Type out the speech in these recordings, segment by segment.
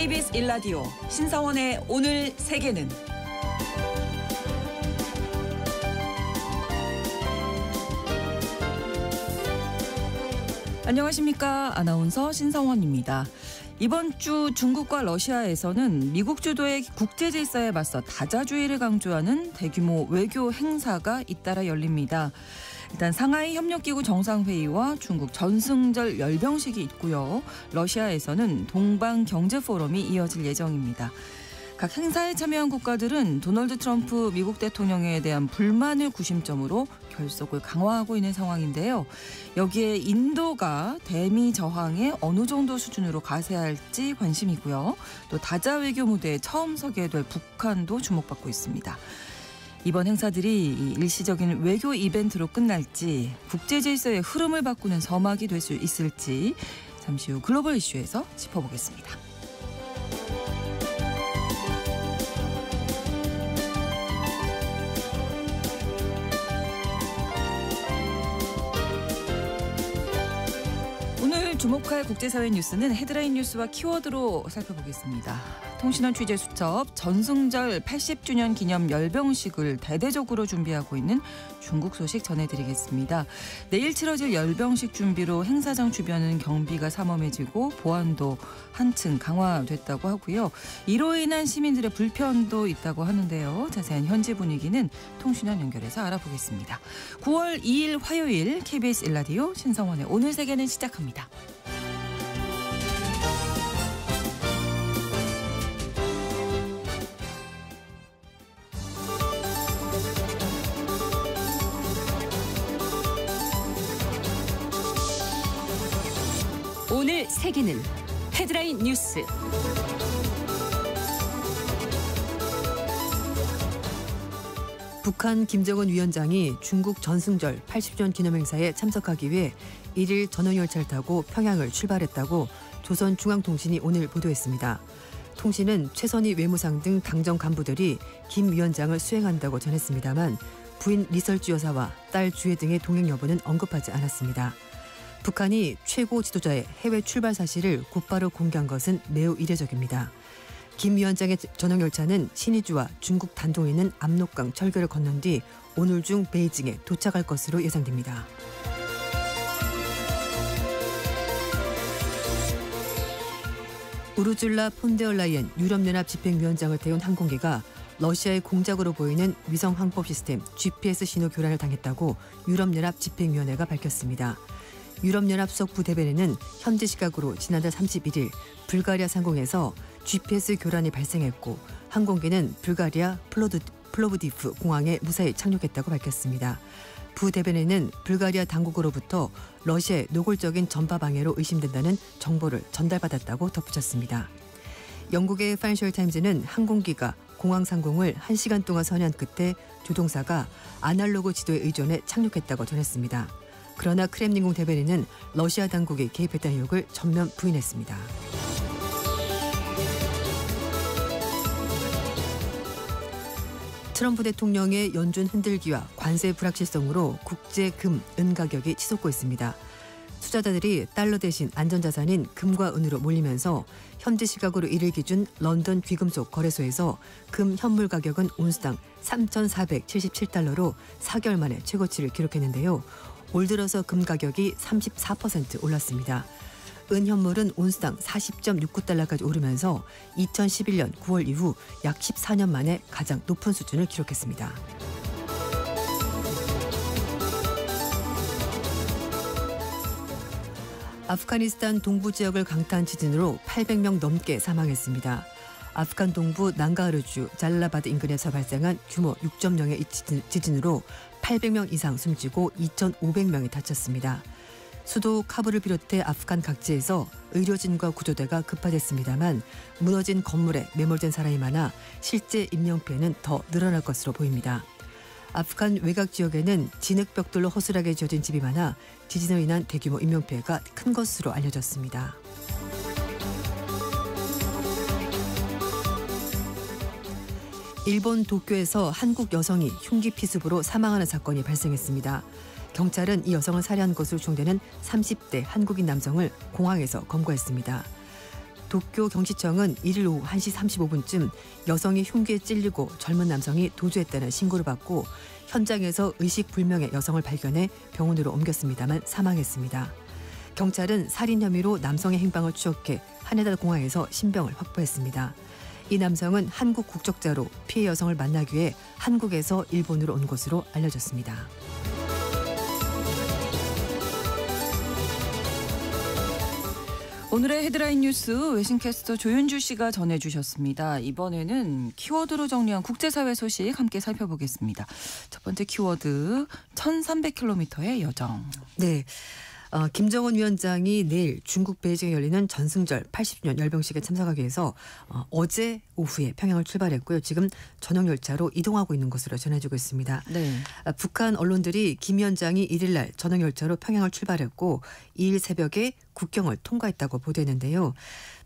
KBS 1라디오 신성원의 오늘 세계는 안녕하십니까. 아나운서 신성원입니다. 이번 주 중국과 러시아에서는 미국 주도의 국제 질서에 맞서 다자주의를 강조하는 대규모 외교 행사가 잇따라 열립니다. 일단 상하이 협력기구 정상회의와 중국 전승절 열병식이 있고요. 러시아에서는 동방경제포럼이 이어질 예정입니다. 각 행사에 참여한 국가들은 도널드 트럼프 미국 대통령에 대한 불만을 구심점으로 결속을 강화하고 있는 상황인데요. 여기에 인도가 대미 저항에 어느 정도 수준으로 가세할지 관심이고요. 또 다자 외교 무대에 처음 서게 될 북한도 주목받고 있습니다. 이번 행사들이 일시적인 외교 이벤트로 끝날지 국제 질서의 흐름을 바꾸는 서막이 될 수 있을지 잠시 후 글로벌 이슈에서 짚어보겠습니다. 오늘 주목할 국제사회 뉴스는 헤드라인 뉴스와 키워드로 살펴보겠습니다. 통신원 취재수첩 전승절 80주년 기념 열병식을 대대적으로 준비하고 있는 중국 소식 전해드리겠습니다. 내일 치러질 열병식 준비로 행사장 주변은 경비가 삼엄해지고 보안도 한층 강화됐다고 하고요. 이로 인한 시민들의 불편도 있다고 하는데요. 자세한 현지 분위기는 통신원 연결해서 알아보겠습니다. 9월 2일 화요일 KBS 1라디오 신성원의 오늘 세계는 시작합니다. 오늘 세계는 헤드라인 뉴스. 북한 김정은 위원장이 중국 전승절 80주년 기념행사에 참석하기 위해 1일 전용열차를 타고 평양을 출발했다고 조선중앙통신이 오늘 보도했습니다. 통신은 최선희 외무상 등 당정 간부들이 김 위원장을 수행한다고 전했습니다만 부인 리설주 여사와 딸 주혜 등의 동행 여부는 언급하지 않았습니다. 북한이 최고 지도자의 해외 출발 사실을 곧바로 공개한 것은 매우 이례적입니다. 김 위원장의 전용열차는 신의주와 중국 단동에 있는 압록강 철교를 건넌 뒤 오늘 중 베이징에 도착할 것으로 예상됩니다. 우르줄라 폰데얼라이엔 유럽연합 집행위원장을 태운 항공기가 러시아의 공작으로 보이는 위성 항법 시스템 GPS 신호 교란을 당했다고 유럽연합 집행위원회가 밝혔습니다. 유럽연합 수석 부대변인은 현지 시각으로 지난달 31일 불가리아 상공에서 GPS 교란이 발생했고 항공기는 불가리아 플로브디프 공항에 무사히 착륙했다고 밝혔습니다. 부대변인은 불가리아 당국으로부터 러시아의 노골적인 전파 방해로 의심된다는 정보를 전달받았다고 덧붙였습니다. 영국의 파이낸셜 타임즈는 항공기가 공항 상공을 1시간 동안 선회한 끝에 조종사가 아날로그 지도에 의존해 착륙했다고 전했습니다. 그러나 크렘린궁 대변인은 러시아 당국이 개입했다는 의혹을 전면 부인했습니다. 트럼프 대통령의 연준 흔들기와 관세 불확실성으로 국제 금, 은 가격이 치솟고 있습니다. 투자자들이 달러 대신 안전자산인 금과 은으로 몰리면서 현지 시각으로 1일 기준 런던 귀금속 거래소에서 금 현물 가격은 온스당 3,477달러로 4개월 만에 최고치를 기록했는데요. 올 들어서 금 가격이 34% 올랐습니다. 은 현물은 온스당 40.69달러까지 오르면서 2011년 9월 이후 약 14년 만에 가장 높은 수준을 기록했습니다. 아프가니스탄 동부 지역을 강타한 지진으로 800명 넘게 사망했습니다. 아프간 동부 난가하르주 잘라바드 인근에서 발생한 규모 6.0의 지진으로 800명 이상 숨지고 2,500명이 다쳤습니다. 수도 카불을 비롯해 아프간 각지에서 의료진과 구조대가 급파됐습니다만 무너진 건물에 매몰된 사람이 많아 실제 인명피해는 더 늘어날 것으로 보입니다. 아프간 외곽 지역에는 진흙벽돌로 허술하게 지어진 집이 많아 지진으로 인한 대규모 인명피해가 큰 것으로 알려졌습니다. 일본 도쿄에서 한국 여성이 흉기 피습으로 사망하는 사건이 발생했습니다. 경찰은 이 여성을 살해한 것으로 추정되는 30대 한국인 남성을 공항에서 검거했습니다. 도쿄 경찰청은 1일 오후 1시 35분쯤 여성이 흉기에 찔리고 젊은 남성이 도주했다는 신고를 받고 현장에서 의식불명의 여성을 발견해 병원으로 옮겼습니다만 사망했습니다. 경찰은 살인 혐의로 남성의 행방을 추적해 하네다 공항에서 신병을 확보했습니다. 이 남성은 한국 국적자로 피해 여성을 만나기 위해 한국에서 일본으로 온 것으로 알려졌습니다. 오늘의 헤드라인 뉴스 외신캐스터 조윤주 씨가 전해주셨습니다. 이번에는 키워드로 정리한 국제사회 소식 함께 살펴보겠습니다. 첫 번째 키워드 1300km의 여정. 네. 김정은 위원장이 내일 중국 베이징에 열리는 전승절 80주년 열병식에 참석하기 위해서 어제 오후에 평양을 출발했고요. 지금 전용 열차로 이동하고 있는 것으로 전해지고 있습니다. 네. 북한 언론들이 김 위원장이 1일 날 전용 열차로 평양을 출발했고 2일 새벽에 국경을 통과했다고 보도했는데요.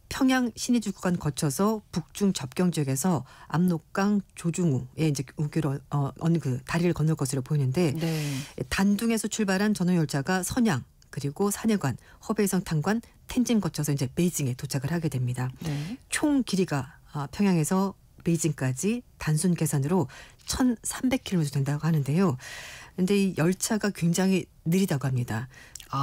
평양 신의주 구간 거쳐서 북중 접경 지역에서 압록강 조중우에 이제 우교로 어느 그 다리를 건널 것으로 보이는데 네. 단둥에서 출발한 전용 열차가 선양 그리고 산해관, 허베이성 탄관, 텐진 거쳐서 이제 베이징에 도착을 하게 됩니다. 네. 총 길이가 평양에서 베이징까지 단순 계산으로 1,300km 된다고 하는데요. 그런데 이 열차가 굉장히 느리다고 합니다.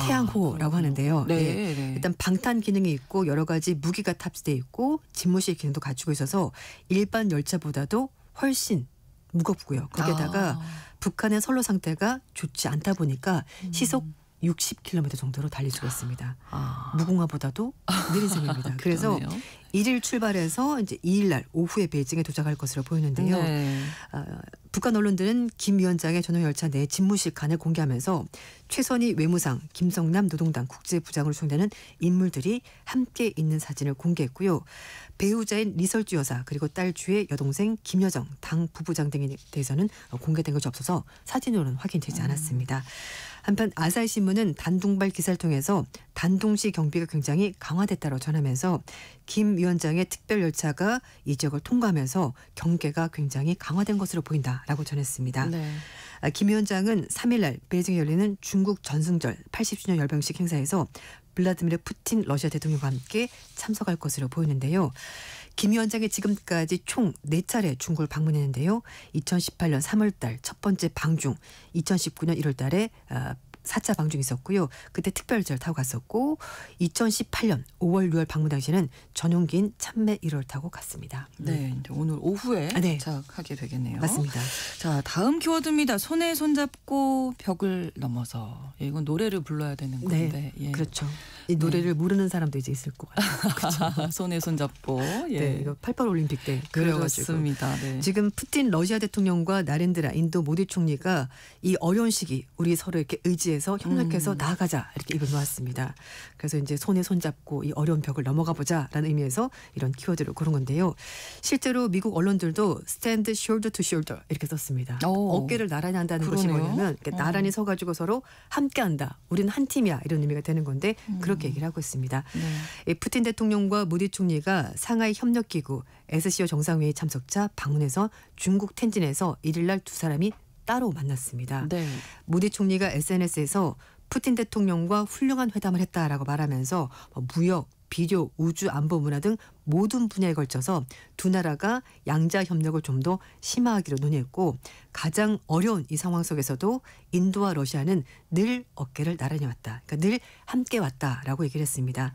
태양호라고 하는데요. 네, 예. 네. 일단 방탄 기능이 있고 여러 가지 무기가 탑재돼 있고 집무실 기능도 갖추고 있어서 일반 열차보다도 훨씬 무겁고요. 거기에다가 북한의 선로 상태가 좋지 않다 보니까 시속 60km 정도로 달리고 있습니다. 무궁화보다도 느린 셈입니다. 그래서 1일 출발해서 이제 2일 날 오후에 베이징에 도착할 것으로 보이는데요. 네. 북한 언론들은 김 위원장의 전용 열차 내 집무실 칸을 공개하면서 최선희 외무상, 김성남 노동당 국제부장으로 추정되는 인물들이 함께 있는 사진을 공개했고요. 배우자인 리설주 여사 그리고 딸 주의 여동생 김여정 당 부부장 등에 대해서는 공개된 것이 없어서 사진으로는 확인되지 않았습니다. 한편 아사히 신문은 단둥발 기사를 통해서 단둥시 경비가 굉장히 강화됐다고 전하면서 김 위원장의 특별 열차가 이 지역을 통과하면서 경계가 굉장히 강화된 것으로 보인다라고 전했습니다. 네. 김 위원장은 3일 날 베이징에 열리는 중국 전승절 80주년 열병식 행사에서 블라디미르 푸틴 러시아 대통령과 함께 참석할 것으로 보이는데요. 김 위원장이 지금까지 총 4차례 중국을 방문했는데요. 2018년 3월 달 첫 번째 방중, 2019년 1월 달에 4차 방중이 있었고요. 그때 특별열차를 타고 갔었고 2018년 5월 6월 방문 당시에는 전용기인 참매 1호를 타고 갔습니다. 네, 이제 오늘 오후에 네. 도착하게 되겠네요. 맞습니다. 자, 다음 키워드입니다. 손에 손잡고 벽을 넘어서. 이건 노래를 불러야 되는 건데. 네, 예. 그렇죠. 이 노래를 모르는 사람도 이제 있을 것 같아요. 그렇죠. 손에 손잡고. 예. 네, 이거 88 올림픽 때 그래가지고 그렇습니다. 네. 지금 푸틴 러시아 대통령과 나렌드라 인도 모디 총리가 이 어려운 시기 우리 서로 이렇게 의지해서 협력해서 나아가자 이렇게 입을 놓았습니다. 그래서 이제 손에 손잡고 이 어려운 벽을 넘어가 보자라는 의미에서 이런 키워드를 고른 건데요. 실제로 미국 언론들도 stand shoulder to shoulder 이렇게 썼습니다. 어깨를 나란히 한다는 것이 그러네요. 뭐냐면 이렇게 나란히 서가지고 서로 함께한다. 우리는 한 팀이야 이런 의미가 되는 건데 그렇게 얘기를 하고 있습니다. 네. 푸틴 대통령과 모디 총리가 상하이 협력기구 SCO 정상회의 참석자 방문해서 중국 텐진에서 1일 날 두 사람이 따로 만났습니다. 네. 모디 총리가 SNS에서 푸틴 대통령과 훌륭한 회담을 했다라고 말하면서 무역, 비료, 우주, 안보, 문화 등 모든 분야에 걸쳐서 두 나라가 양자 협력을 좀 더 심화하기로 논의했고 가장 어려운 이 상황 속에서도 인도와 러시아는 늘 어깨를 나란히 왔다. 그러니까 늘 함께 왔다라고 얘기를 했습니다.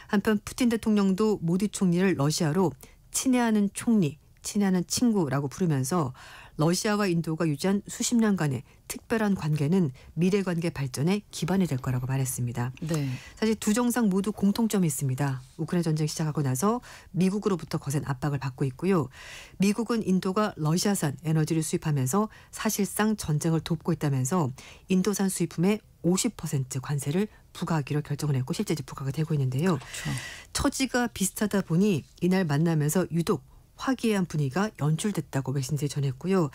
한편 푸틴 대통령도 모디 총리를 러시아로 친애하는 총리, 친애하는 친구라고 부르면서 러시아와 인도가 유지한 수십 년간의 특별한 관계는 미래 관계 발전의 기반이 될 거라고 말했습니다. 네. 사실 두 정상 모두 공통점이 있습니다. 우크라이나 전쟁 시작하고 나서 미국으로부터 거센 압박을 받고 있고요. 미국은 인도가 러시아산 에너지를 수입하면서 사실상 전쟁을 돕고 있다면서 인도산 수입품의 50% 관세를 부과하기로 결정을 했고 실제 이제 부과가 되고 있는데요. 그렇죠. 처지가 비슷하다 보니 이날 만나면서 유독 화기애애한 분위기가 연출됐다고 메신저에 전했고요.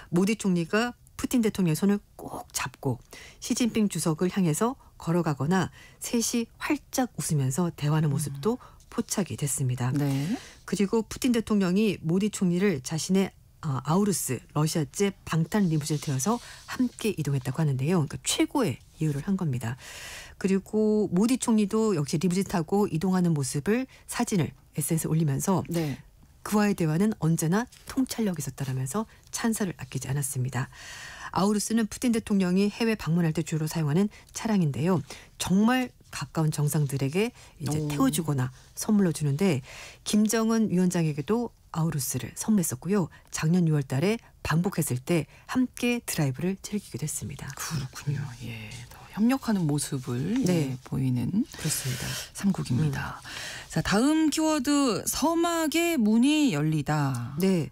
모디 총리가 푸틴 대통령의 손을 꼭 잡고 시진핑 주석을 향해서 걸어가거나 셋이 활짝 웃으면서 대화하는 모습도 포착이 됐습니다. 네. 그리고 푸틴 대통령이 모디 총리를 자신의 아우루스 러시아제 방탄 리무진을 태워서 함께 이동했다고 하는데요. 그러니까 최고의 이유를 한 겁니다. 그리고 모디 총리도 역시 리무진 타고 이동하는 모습을 사진을 SNS에 올리면서 네. 그와의 대화는 언제나 통찰력이 있었다라면서 찬사를 아끼지 않았습니다. 아우루스는 푸틴 대통령이 해외 방문할 때 주로 사용하는 차량인데요. 정말 가까운 정상들에게 이제 태워주거나 선물로 주는데 김정은 위원장에게도 아우루스를 선물했었고요. 작년 6월 달에 방북했을 때 함께 드라이브를 즐기기도 했습니다. 그렇군요. 예, 더 협력하는 모습을 네. 보이는 그렇습니다. 삼국입니다. 자, 다음 키워드 서막의 문이 열리다. 네.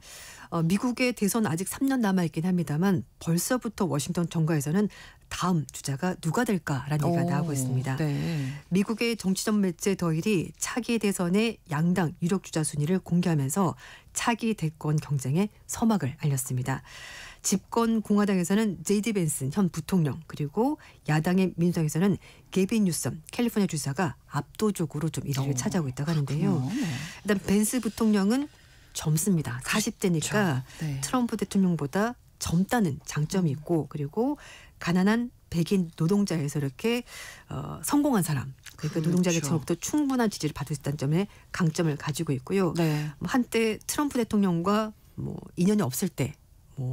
미국의 대선 아직 3년 남아있긴 합니다만 벌써부터 워싱턴 정가에서는 다음 주자가 누가 될까라는 얘기가 나오고 있습니다. 네. 미국의 정치전 매체 더힐이 차기 대선의 양당 유력 주자 순위를 공개하면서 차기 대권 경쟁의 서막을 알렸습니다. 집권 공화당에서는 제이디 벤슨 현 부통령 그리고 야당의 민주당에서는 게빈 뉴섬 캘리포니아 주지사가 압도적으로 좀 1위를 차지하고 있다고 하는데요. 네. 일단 벤스 부통령은 젊습니다. 40대니까 그렇죠. 네. 트럼프 대통령보다 젊다는 장점이 있고 그리고 가난한 백인 노동자에서 이렇게 성공한 사람 그러니까 그렇죠. 노동자 계층으로부터 충분한 지지를 받을 수 있다는 점에 강점을 가지고 있고요. 네. 한때 트럼프 대통령과 인연이 없을 때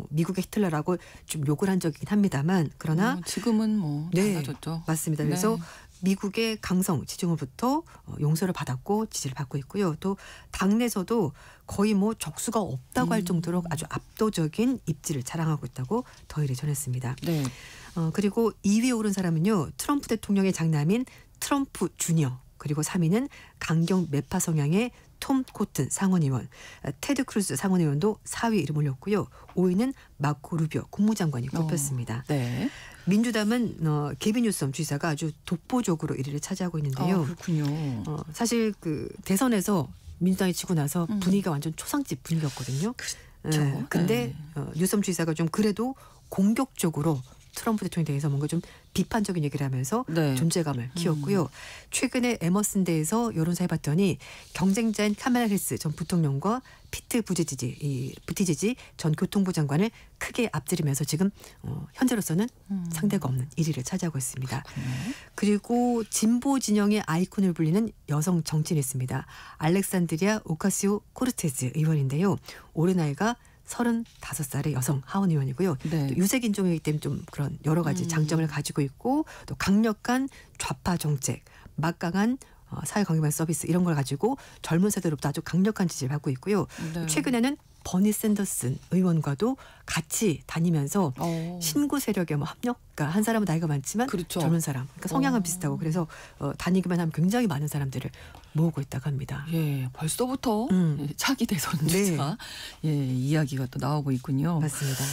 미국의 히틀러라고 좀 욕을 한 적이긴 합니다만 그러나 지금은 네, 달라졌죠. 맞습니다. 그래서 네. 미국의 강성 지지층으로부터 용서를 받았고 지지를 받고 있고요. 또 당내에서도 거의 적수가 없다고 할 정도로 아주 압도적인 입지를 자랑하고 있다고 더힐이 전했습니다. 네. 그리고 2위에 오른 사람은요. 트럼프 대통령의 장남인 트럼프 주니어 그리고 3위는 강경 매파 성향의 톰 코튼 상원의원, 테드 크루즈 상원의원도 4위 이름 올렸고요. 5위는 마코 루비오 국무장관이 꼽혔습니다. 네. 민주당은 게빈 뉴섬 주지사가 아주 독보적으로 1위를 차지하고 있는데요. 그렇군요. 사실 그 대선에서 민주당이 지고 나서 분위기가 완전 초상집 분위기였거든요. 그렇죠. 근데 네. 뉴섬 주지사가 좀 그래도 공격적으로 트럼프 대통령에 대해서 뭔가 좀 비판적인 얘기를 하면서 네. 존재감을 키웠고요. 최근에 에머슨대에서 여론사 해봤더니 경쟁자인 카멜라 해리스 전 부통령과 피트 부티지지 전 교통부 장관을 크게 앞지르면서 지금 현재로서는 상대가 없는 1위를 차지하고 있습니다. 그리고 진보 진영의 아이콘을 불리는 여성 정치인이 있습니다. 알렉산드리아 오카시오 코르테즈 의원인데요. 올해 나이가 35살의 여성 하원 의원이고요. 네. 또 유색 인종이기 때문에 좀 그런 여러 가지 장점을 가지고 있고 또 강력한 좌파 정책, 막강한 사회관계망 서비스 이런 걸 가지고 젊은 세대로부터 아주 강력한 지지를 받고 있고요. 네. 최근에는 버니 샌더슨 의원과도 같이 다니면서 신구 세력의 합력, 그러니까 한 사람은 나이가 많지만 그렇죠. 젊은 사람, 그러니까 성향은 비슷하고 그래서 다니기만 하면 굉장히 많은 사람들을 모으고 있다고 합니다. 예, 벌써부터 차기 대선 네. 주자 이야기가 또 나오고 있군요. 맞습니다.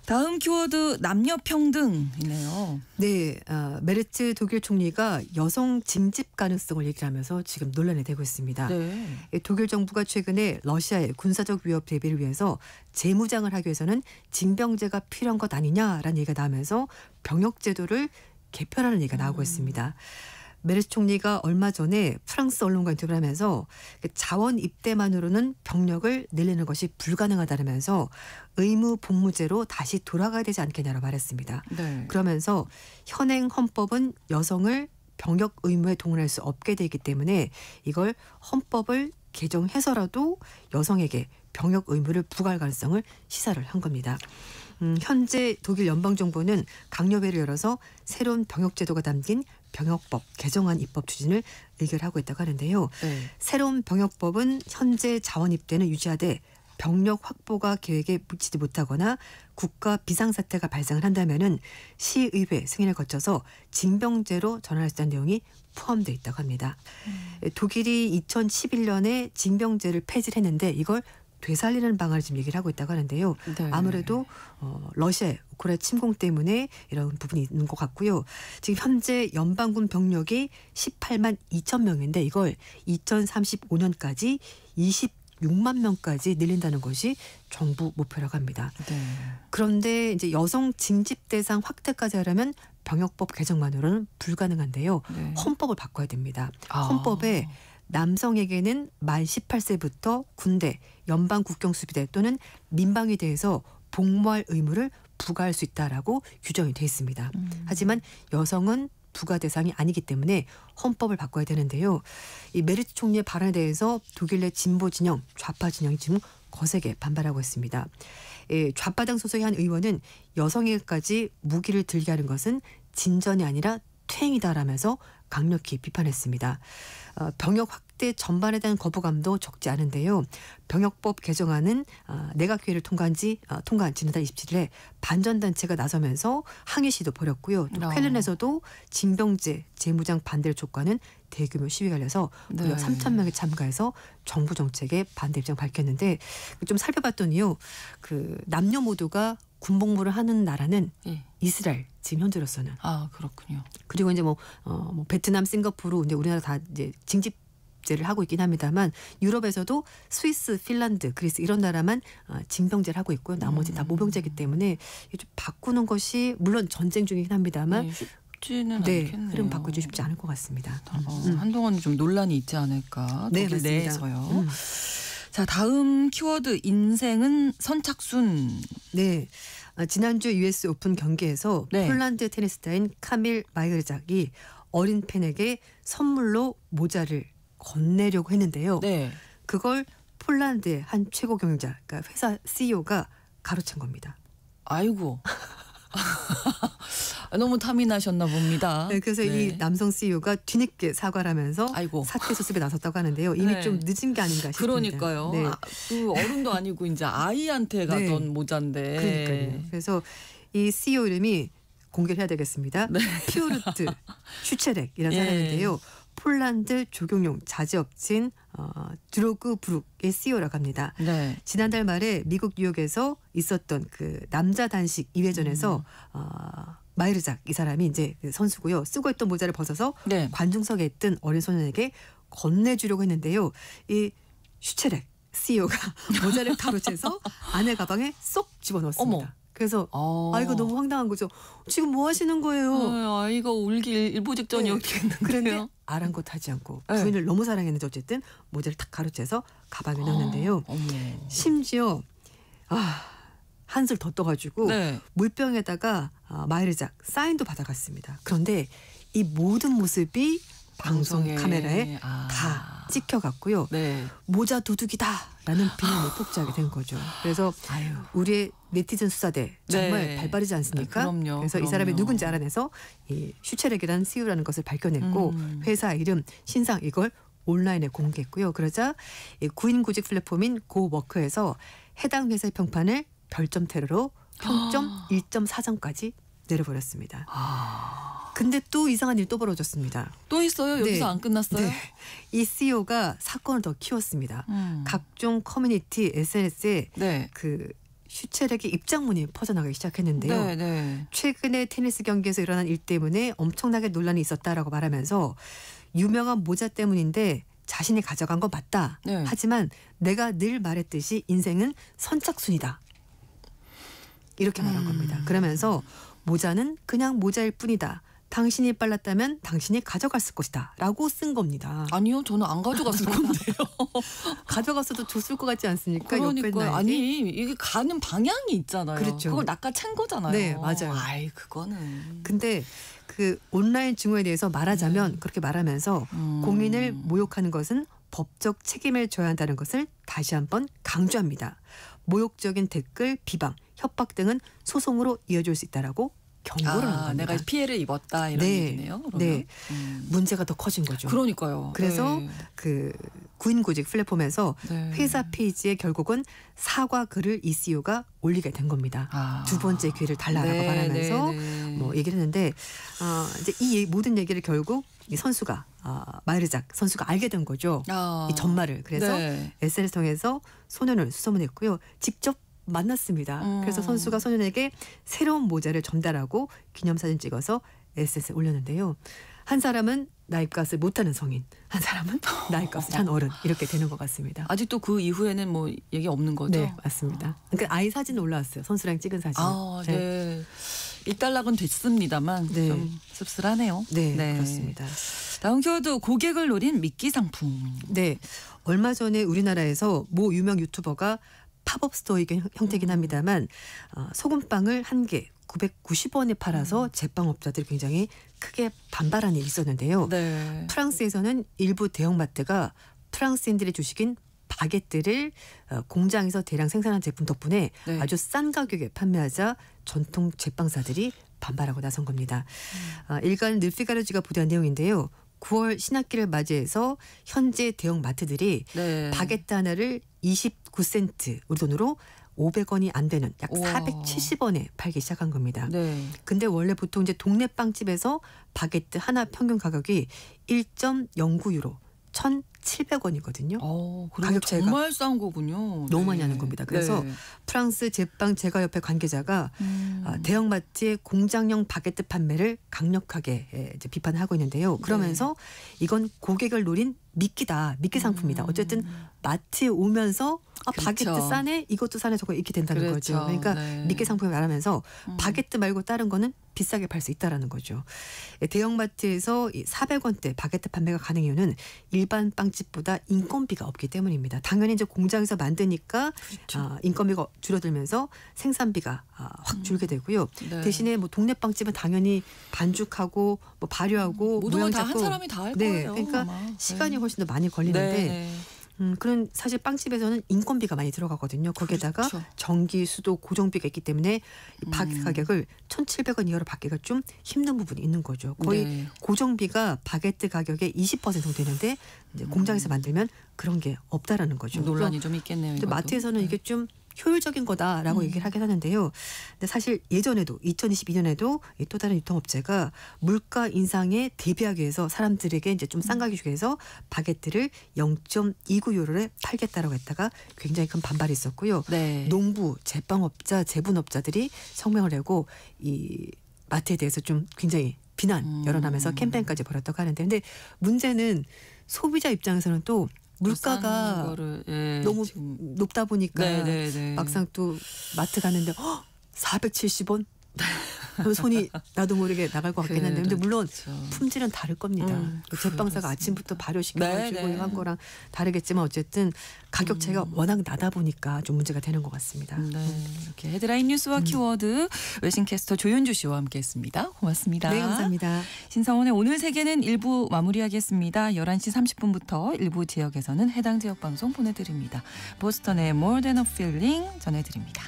다음 키워드 남녀 평등이네요. 네, 메르츠 독일 총리가 여성 징집 가능성을 얘기를 하면서 지금 논란이 되고 있습니다. 네. 독일 정부가 최근에 러시아의 군사적 위협 대비를 위해서 재무장을 하기 위해서는 징병제가 필요한 것 아니냐라는 얘기가 나오면서 병역제도를 개편하는 얘기가 나오고 있습니다. 메르츠 총리가 얼마 전에 프랑스 언론과 인터뷰를 하면서 자원 입대만으로는 병력을 늘리는 것이 불가능하다면서 의무 복무제로 다시 돌아가야 되지 않겠냐고 말했습니다. 네. 그러면서 현행 헌법은 여성을 병역 의무에 동원할 수 없게 되기 때문에 이걸 헌법을 개정해서라도 여성에게 병역 의무를 부과할 가능성을 시사를 한 겁니다. 현재 독일 연방정부는 강요회를 열어서 새로운 병역제도가 담긴 병역법 개정안 입법 추진을 의결하고 있다고 하는데요. 네. 새로운 병역법은 현재 자원 입대는 유지하되 병력 확보가 계획에 묻히지 못하거나 국가 비상사태가 발생을 한다면은 시의회 승인을 거쳐서 징병제로 전환할 수 있다는 내용이 포함되어 있다고 합니다. 독일이 2011년에 징병제를 폐지를 했는데 이걸 되살리는 방안을 지금 얘기를 하고 있다고 하는데요. 네. 아무래도 러시아의 우크라이나 침공 때문에 이런 부분이 있는 것 같고요. 지금 현재 연방군 병력이 18만 2천 명인데 이걸 2035년까지 26만 명까지 늘린다는 것이 정부 목표라고 합니다. 네. 그런데 이제 여성 징집 대상 확대까지 하려면 병역법 개정만으로는 불가능한데요. 네. 헌법을 바꿔야 됩니다. 아. 헌법에 남성에게는 만 18세부터 군대, 연방 국경수비대 또는 민방위대에서 복무할 의무를 부과할 수 있다라고 규정이 돼 있습니다. 하지만 여성은 부과 대상이 아니기 때문에 헌법을 바꿔야 되는데요. 이 메르트 총리의 발언에 대해서 독일 내 진보 진영, 좌파 진영이 지금 거세게 반발하고 있습니다. 좌파당 소속의 한 의원은 여성에게까지 무기를 들게 하는 것은 진전이 아니라 퇴행이다라면서 강력히 비판했습니다. 병역 확대 전반에 대한 거부감도 적지 않은데요. 병역법 개정안은 내각회의를 통과한 지난달 27일에 반전단체가 나서면서 항의 시도 벌였고요. 또 쾰른에서도 징병제 재무장 반대를 촉구하는 대규모 시위가 열려서 무려 3,000명이 참가해서 정부 정책에 반대 입장 밝혔는데 좀 살펴봤더니요. 그 남녀 모두가 군복무를 하는 나라는 이스라엘 지금 현재로서는. 아 그렇군요. 그리고 이제 뭐 베트남, 싱가포르, 이제 우리나라 다 이제 징집제를 하고 있긴 합니다만 유럽에서도 스위스, 핀란드, 그리스 이런 나라만 징병제를 하고 있고요. 나머지 다 모병제이기 때문에 좀 바꾸는 것이 물론 전쟁 중이긴 합니다만. 쉽지는 않겠네요. 흐름 바꾸기 쉽지 않을 것 같습니다. 한동안 좀 논란이 있지 않을까. 네, 독일 맞습니다. 내에서요. 자, 다음 키워드 인생은 선착순. 네. 지난주 US 오픈 경기에서 폴란드 테니스타인 카밀 마이르작이 어린 팬에게 선물로 모자를 건네려고 했는데요. 그걸 폴란드의 한 최고 경영자, 그러니까 회사 CEO가 가로챈 겁니다. 아이고. 너무 탐이 나셨나 봅니다. 네, 그래서 이 남성 CEO가 뒤늦게 사과를 하면서 사퇴 수습에 나섰다고 하는데요. 이미 좀 늦은 게 아닌가 싶습니다. 그러니까요. 네. 그 어른도 아니고 이제 아이한테 가던 모자인데. 그러니까요. 그래서 이 CEO 이름이 공개를 해야 되겠습니다. 피오르트 슈체렉이라는 사람인데요. 폴란드 조경용 자재업체인 드로그 브룩의 CEO라고 합니다. 지난달 말에 미국 뉴욕에서 있었던 그 남자 단식 2회전에서 마이르작 이 사람이 이제 선수고요. 쓰고 있던 모자를 벗어서 관중석에 있던 어린 소년에게 건네주려고 했는데요. 이 슈체렉 CEO가 모자를 가로채서 아내 가방에 쏙 집어넣었습니다. 그래서 이거 너무 황당한 거죠. 지금 뭐 하시는 거예요? 아이가 울기 일보 직전이었겠는데요. 그런데 아랑곳하지 않고 부인을 너무 사랑했는지 어쨌든 모자를 탁 가로채서 가방에 넣었는데요. 심지어 한술 더 떠가지고 물병에다가 마이르작 사인도 받아갔습니다. 그런데 이 모든 모습이 방송 카메라에 다 찍혀갔고요. 모자 도둑이다라는 비난에 폭주하게 된 거죠. 그래서 우리의 네티즌 수사대 정말 발빠르지 않습니까? 그래서 이 사람이 누군지 알아내서 이 슈체렉이라는 CEO라는 것을 밝혀냈고 회사 이름, 신상 이걸 온라인에 공개했고요. 그러자 구인 구직 플랫폼인 고워크에서 해당 회사의 평판을 별점 테러로 평점 1.4점까지 내려버렸습니다. 근데 또 이상한 일이 또 벌어졌습니다. 또 있어요? 여기서 안 끝났어요? 이 CEO가 사건을 더 키웠습니다. 각종 커뮤니티 SNS에 그 슈체렉의 입장문이 퍼져나가기 시작했는데요. 최근에 테니스 경기에서 일어난 일 때문에 엄청나게 논란이 있었다라고 말하면서 유명한 모자 때문인데 자신이 가져간 건 맞다. 하지만 내가 늘 말했듯이 인생은 선착순이다. 이렇게 말한 겁니다. 그러면서 모자는 그냥 모자일 뿐이다. 당신이 빨랐다면 당신이 가져갔을 것이다 라고 쓴 겁니다. 아니요. 저는 안 가져갔을 건데요. 가져갔어도 줬을 것 같지 않습니까? 그러니까 아니 이게 가는 방향이 있잖아요. 그렇죠. 그걸 낚아챈 거잖아요. 네. 맞아요. 그거는. 근데 그 온라인 증오에 대해서 말하자면 그렇게 말하면서 공인을 모욕하는 것은 법적 책임을 져야 한다는 것을 다시 한번 강조합니다. 모욕적인 댓글, 비방, 협박 등은 소송으로 이어질 수 있다라고 경고를 한 겁니다. 내가 피해를 입었다 이런 얘기네요. 그러면. 문제가 더 커진 거죠. 그러니까요. 그래서 그 구인구직 플랫폼에서 회사 페이지에 결국은 사과 글을 이 CEO가 올리게 된 겁니다. 두 번째 기회를 달라라고 말하면서 뭐 얘기를 했는데 이제 이 모든 얘기를 결국 이 선수가 마이르작 선수가 알게 된 거죠. 이 전말을. 그래서 SNS 통해서 소년을 수소문했고요. 직접 만났습니다. 그래서 선수가 소년에게 새로운 모자를 전달하고 기념사진 찍어서 SNS에 올렸는데요. 한 사람은 나이값을 못하는 성인, 한 사람은 나이값을 한 어른 이렇게 되는 것 같습니다. 아직도 그 이후에는 뭐 얘기 없는 거죠? 네, 맞습니다. 그러니까 아이 사진 올라왔어요. 선수랑 찍은 사진. 네. 일단락은 됐습니다만 네. 좀 씁쓸하네요. 네, 그렇습니다. 다음 키워드 고객을 노린 미끼 상품. 네, 얼마 전에 우리나라에서 모 유명 유튜버가 팝업 스토어의 형태긴 합니다만 소금빵을 한 개 990원에 팔아서 제빵업자들이 굉장히 크게 반발한 일이 있었는데요. 네. 프랑스에서는 일부 대형마트가 프랑스인들의 주식인 바게트를 공장에서 대량 생산한 제품 덕분에 네. 아주 싼 가격에 판매하자 전통 제빵사들이 반발하고 나선 겁니다. 일간 르피가르지가 보도한 내용인데요. 9월 신학기를 맞이해서 현재 대형 마트들이 네. 바게트 하나를 29센트 우리 돈으로 500원이 안 되는 약 우와. 470원에 팔기 시작한 겁니다. 네. 근데 원래 보통 이제 동네 빵집에서 바게트 하나 평균 가격이 1.09유로 1,700원이거든요. 그리고 가격 차이가 정말 싼 거군요. 너무 네. 많이 하는 겁니다. 그래서 네. 프랑스 제빵제과협회 관계자가 대형마트의 공장용 바게트 판매를 강력하게 이제 비판하고 있는데요. 그러면서 이건 고객을 노린 미끼다. 미끼 상품이다. 어쨌든 마트에 오면서 바게트 그렇죠. 싸네? 이것도 싸네? 저거 이렇게 된다는 그렇죠. 거죠. 그러니까 네. 미끼 상품을 말하면서 바게트 말고 다른 거는 비싸게 팔 수 있다라는 거죠. 대형마트에서 400원대 바게트 판매가 가능 이유는 일반 빵집보다 인건비가 없기 때문입니다. 당연히 이제 공장에서 만드니까 그렇죠. 인건비가 줄어들면서 생산비가 확 줄게 되고요. 네. 대신에 뭐 동네 빵집은 당연히 반죽하고 뭐 발효하고 모든 걸 모양 다 한 잡고 사람이 다 할 네, 거예요. 그러니까 아마. 시간이 훨씬 더 많이 걸리는데 네. 그런 사실 빵집에서는 인건비가 많이 들어가거든요. 거기에다가 그렇죠. 전기, 수도, 고정비가 있기 때문에 이 바게트 가격을 1,700원 이하로 받기가 좀 힘든 부분이 있는 거죠. 거의 네. 고정비가 바게트 가격의 20% 정도 되는데 이제 공장에서 만들면 그런 게 없다라는 거죠. 논란이 좀 있겠네요. 근데 이것도. 마트에서는 이게 좀 효율적인 거다라고 얘기를 하긴 하는데요. 근데 사실 예전에도 2022년에도 또 다른 유통업체가 물가 인상에 대비하기 위해서 사람들에게 이제 좀 싼 가격에 해서 바게트를 0.29유로에 팔겠다라고 했다가 굉장히 큰 반발이 있었고요. 네. 농부, 제빵업자, 제분업자들이 성명을 내고 이 마트에 대해서 좀 굉장히 비난 열어나면서 캠페인까지 벌였다고 하는데 근데 문제는 소비자 입장에서는 또 물가가 거를, 예, 너무 지금. 높다 보니까 네. 막상 또 마트 갔는데 470원? 손이 나도 모르게 나갈 것 같긴 한데 근데 물론 그렇죠. 품질은 다를 겁니다. 제빵사가 그렇습니다. 아침부터 발효시켜가지고 네. 한 거랑 다르겠지만 어쨌든 가격 차이가 워낙 나다 보니까 좀 문제가 되는 것 같습니다. 네. 이렇게 헤드라인 뉴스와 키워드 외신캐스터 조윤주 씨와 함께했습니다. 고맙습니다. 네, 감사합니다. 신성원의 오늘 세계는 1부 마무리하겠습니다. 11시 30분부터 일부 지역에서는 해당 지역 방송 보내드립니다. 보스턴의 More Than a Feeling 전해드립니다.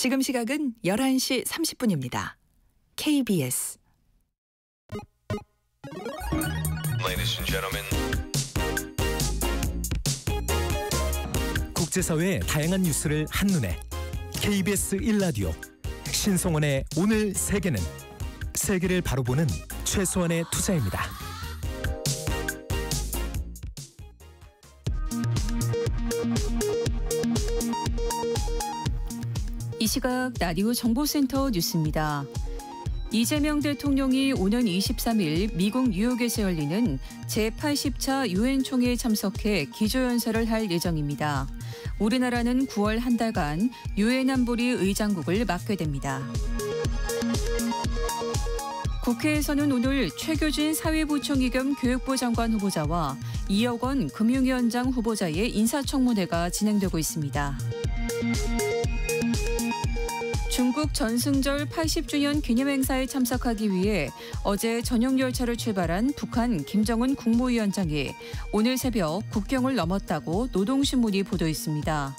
지금 시각은 11시 30분입니다. KBS Ladies and gentlemen. 국제사회의 다양한 뉴스를 한눈에 KBS 1라디오 신성원의 오늘 세계는 세계를 바로 보는 최소한의 투자입니다. 이 시각 라디오 정보센터 뉴스입니다. 이재명 대통령이 오는 23일 미국 뉴욕에서 열리는 제80차 유엔 총회에 참석해 기조연설을 할 예정입니다. 우리나라는 9월 한 달간 유엔 안보리 의장국을 맡게 됩니다. 국회에서는 오늘 최교진 사회부총리 겸 교육부 장관 후보자와 이혁원 금융위원장 후보자의 인사청문회가 진행되고 있습니다. 중국 전승절 80주년 기념행사에 참석하기 위해 어제 전용 열차를 출발한 북한 김정은 국무위원장이 오늘 새벽 국경을 넘었다고 노동신문이 보도했습니다.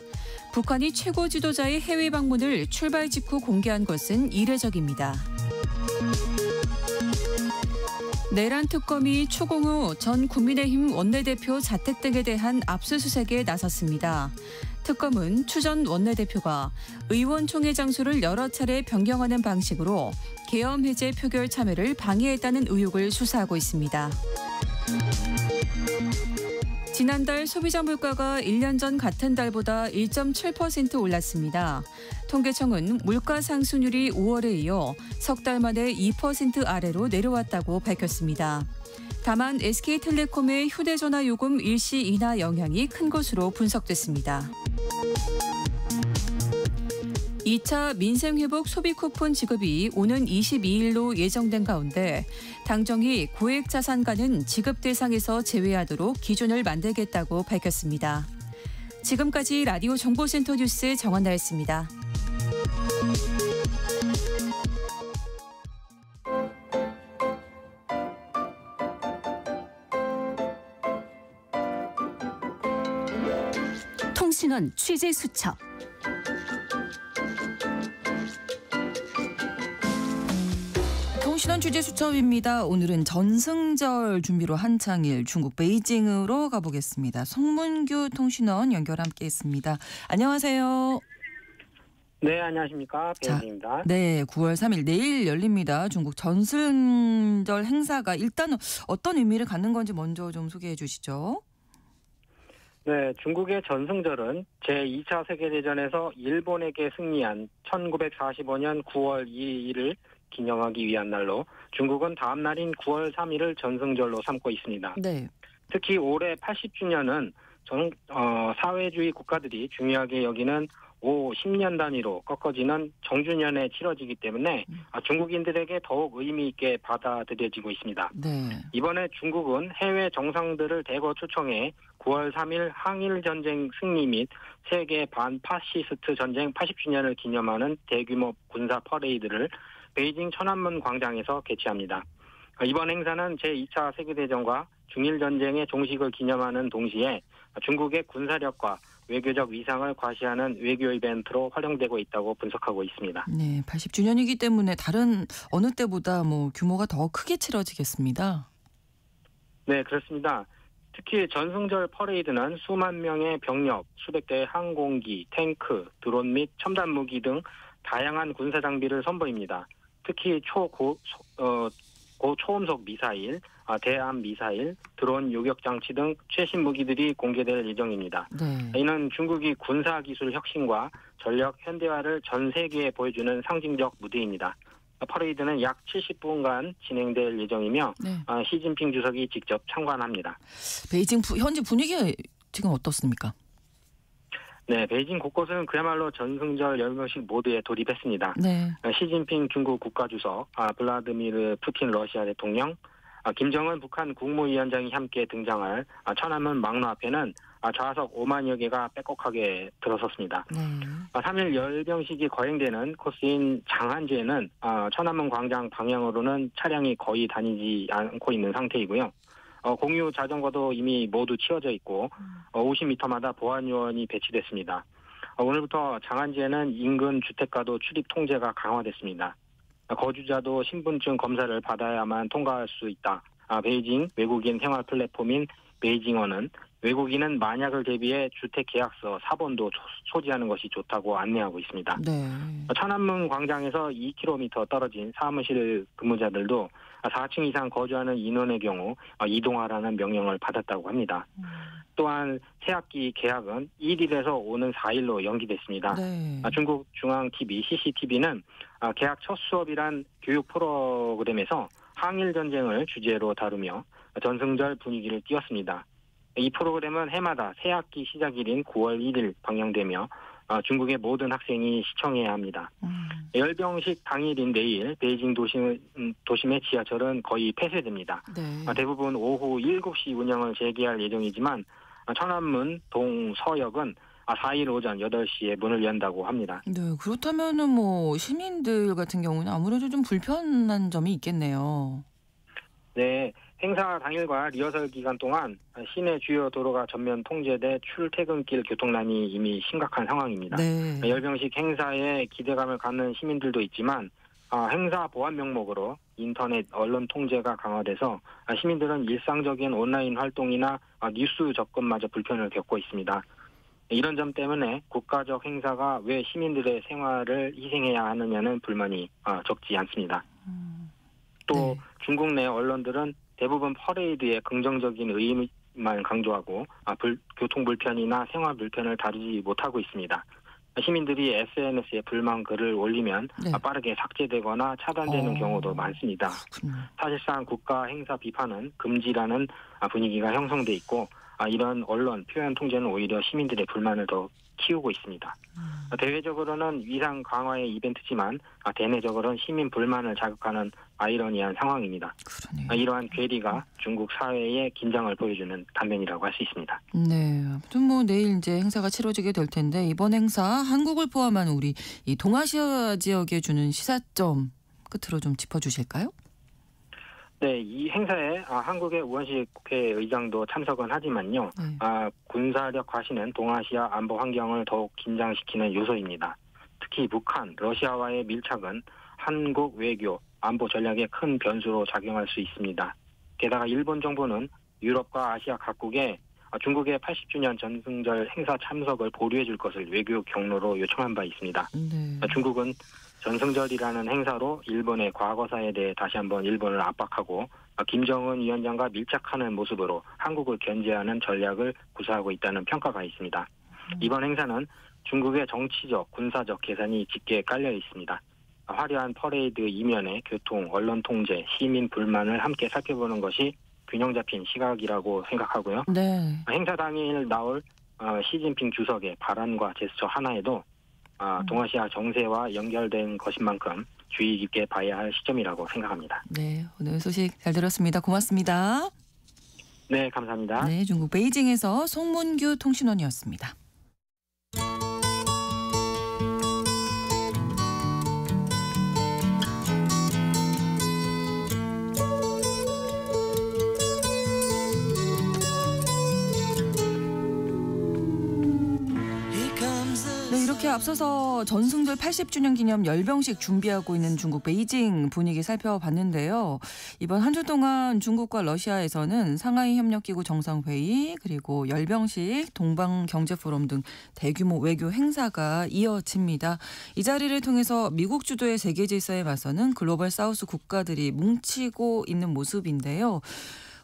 북한이 최고 지도자의 해외 방문을 출발 직후 공개한 것은 이례적입니다. 내란 특검이 초공우 전 국민의힘 원내대표 자택 등에 대한 압수수색에 나섰습니다. 특검은 추 전 원내대표가 의원총회 장소를 여러 차례 변경하는 방식으로 계엄 해제 표결 참여를 방해했다는 의혹을 수사하고 있습니다. 지난달 소비자 물가가 1년 전 같은 달보다 1.7% 올랐습니다. 통계청은 물가 상승률이 5월에 이어 석 달 만에 2% 아래로 내려왔다고 밝혔습니다. 다만 SK텔레콤의 휴대전화 요금 일시 인하 영향이 큰 것으로 분석됐습니다. 2차 민생회복 소비 쿠폰 지급이 오는 22일로 예정된 가운데 당정이 고액 자산가는 지급 대상에서 제외하도록 기준을 만들겠다고 밝혔습니다. 지금까지 라디오 정보센터 뉴스 정원나였습니다. 통신원 취재 수첩. 통신원 취재 수첩입니다. 오늘은 전승절 준비로 한창일 중국 베이징으로 가보겠습니다. 송문규 통신원 연결 함께했습니다. 안녕하세요. 네, 안녕하십니까. 베이징입니다. 네, 9월 3일 내일 열립니다. 중국 전승절 행사가 일단 어떤 의미를 갖는 건지 먼저 좀 소개해 주시죠. 네, 중국의 전승절은 제2차 세계대전에서 일본에게 승리한 1945년 9월 2일을 기념하기 위한 날로 중국은 다음 날인 9월 3일을 전승절로 삼고 있습니다. 네. 특히 올해 80주년은 사회주의 국가들이 중요하게 여기는 10년 단위로 꺾어지는 정주년에 치러지기 때문에 중국인들에게 더욱 의미 있게 받아들여지고 있습니다. 네. 이번에 중국은 해외 정상들을 대거 초청해 9월 3일 항일전쟁 승리 및 세계 반파시스트 전쟁 80주년을 기념하는 대규모 군사 퍼레이드를 베이징 천안문 광장에서 개최합니다. 이번 행사는 제2차 세계대전과 중일전쟁의 종식을 기념하는 동시에 중국의 군사력과 외교적 위상을 과시하는 외교 이벤트로 활용되고 있다고 분석하고 있습니다. 네, 80주년이기 때문에 다른 어느 때보다 규모가 더 크게 치러지겠습니다. 네, 그렇습니다. 특히 전승절 퍼레이드는 수만 명의 병력, 수백 대의 항공기, 탱크, 드론 및 첨단 무기 등 다양한 군사 장비를 선보입니다. 특히 고초음속 미사일, 대함 미사일, 드론 요격 장치 등 최신 무기들이 공개될 예정입니다. 네. 이는 중국이 군사 기술 혁신과 전력 현대화를 전 세계에 보여주는 상징적 무대입니다. 퍼레이드는 약 70분간 진행될 예정이며 네. 시진핑 주석이 직접 참관합니다. 베이징 현지 분위기가 지금 어떻습니까? 네, 베이징 곳곳은 그야말로 전승절 열병식 모드에 돌입했습니다. 네. 시진핑 중국 국가주석, 블라디미르 푸틴 러시아 대통령, 김정은 북한 국무위원장이 함께 등장할 천안문 막로 앞에는 좌석 5만여 개가 빼곡하게 들어섰습니다. 3일 열병식이 거행되는 코스인 장안제는 천안문 광장 방향으로는 차량이 거의 다니지 않고 있는 상태이고요. 공유 자전거도 이미 모두 치워져 있고 50m마다 보안 요원이 배치됐습니다. 오늘부터 장안지에는 인근 주택가도 출입 통제가 강화됐습니다. 거주자도 신분증 검사를 받아야만 통과할 수 있다. 베이징 외국인 생활 플랫폼인 베이징어는 외국인은 만약을 대비해 주택계약서 사본도 소지하는 것이 좋다고 안내하고 있습니다. 네. 천안문 광장에서 2km 떨어진 사무실 근무자들도 4층 이상 거주하는 인원의 경우 이동하라는 명령을 받았다고 합니다. 또한 새학기 개학은 1일에서 오는 4일로 연기됐습니다. 네. 중국 중앙TV CCTV는 개학 첫 수업이란 교육 프로그램에서 항일 전쟁을 주제로 다루며 전승절 분위기를 띄웠습니다. 이 프로그램은 해마다 새학기 시작일인 9월 1일 방영되며 중국의 모든 학생이 시청해야 합니다. 열병식 당일인 내일 베이징 도심의 지하철은 거의 폐쇄됩니다. 네. 대부분 오후 7시 운영을 재개할 예정이지만 천안문 동서역은 4일 오전 8시에 문을 연다고 합니다. 네, 그렇다면은 뭐 시민들 같은 경우는 아무래도 좀 불편한 점이 있겠네요. 네, 행사 당일과 리허설 기간 동안 시내 주요 도로가 전면 통제돼 출퇴근길 교통난이 이미 심각한 상황입니다. 네. 열병식 행사에 기대감을 갖는 시민들도 있지만 행사 보안 명목으로 인터넷 언론 통제가 강화돼서 시민들은 일상적인 온라인 활동이나 뉴스 접근마저 불편을 겪고 있습니다. 이런 점 때문에 국가적 행사가 왜 시민들의 생활을 희생해야 하느냐는 불만이 적지 않습니다. 또 네. 중국 내 언론들은 대부분 퍼레이드의 긍정적인 의미만 강조하고 교통 불편이나 생활 불편을 다루지 못하고 있습니다. 시민들이 SNS에 불만 글을 올리면 네. 빠르게 삭제되거나 차단되는 경우도 많습니다. 그렇군요. 사실상 국가 행사 비판은 금지라는 분위기가 형성돼 있고 이런 언론 표현 통제는 오히려 시민들의 불만을 더 키우고 있습니다. 대외적으로는 위상 강화의 이벤트지만 대내적으로는 시민 불만을 자극하는 아이러니한 상황입니다. 그러네요. 이러한 괴리가 중국 사회의 긴장을 보여주는 단면이라고 할 수 있습니다. 네, 아무튼 뭐 내일 이제 행사가 치러지게 될 텐데 이번 행사 한국을 포함한 우리 이 동아시아 지역에 주는 시사점 끝으로 좀 짚어주실까요? 네, 이 행사에 한국의 우원식 국회의장도 참석은 하지만요. 네. 군사력 과시는 동아시아 안보 환경을 더욱 긴장시키는 요소입니다. 특히 북한, 러시아와의 밀착은 한국 외교, 안보 전략에 큰 변수로 작용할 수 있습니다. 게다가 일본 정부는 유럽과 아시아 각국에 중국의 80주년 전승절 행사 참석을 보류해 줄 것을 외교 경로로 요청한 바 있습니다. 네. 중국은 전승절이라는 행사로 일본의 과거사에 대해 다시 한번 일본을 압박하고 김정은 위원장과 밀착하는 모습으로 한국을 견제하는 전략을 구사하고 있다는 평가가 있습니다. 이번 행사는 중국의 정치적, 군사적 계산이 짙게 깔려 있습니다. 화려한 퍼레이드 이면에 교통, 언론 통제, 시민 불만을 함께 살펴보는 것이 균형 잡힌 시각이라고 생각하고요. 네. 행사 당일 나올 시진핑 주석의 발언과 제스처 하나에도 동아시아 정세와 연결된 것인 만큼 주의 깊게 봐야 할 시점이라고 생각합니다. 네, 오늘 소식 잘 들었습니다. 고맙습니다. 네, 감사합니다. 네, 중국 베이징에서 송문규 통신원이었습니다. 이렇게 앞서서 전승절 80주년 기념 열병식 준비하고 있는 중국 베이징 분위기 살펴봤는데요. 이번 한 주 동안 중국과 러시아에서는 상하이 협력기구 정상회의 그리고 열병식, 동방경제포럼 등 대규모 외교 행사가 이어집니다. 이 자리를 통해서 미국 주도의 세계 질서에 맞서는 글로벌 사우스 국가들이 뭉치고 있는 모습인데요.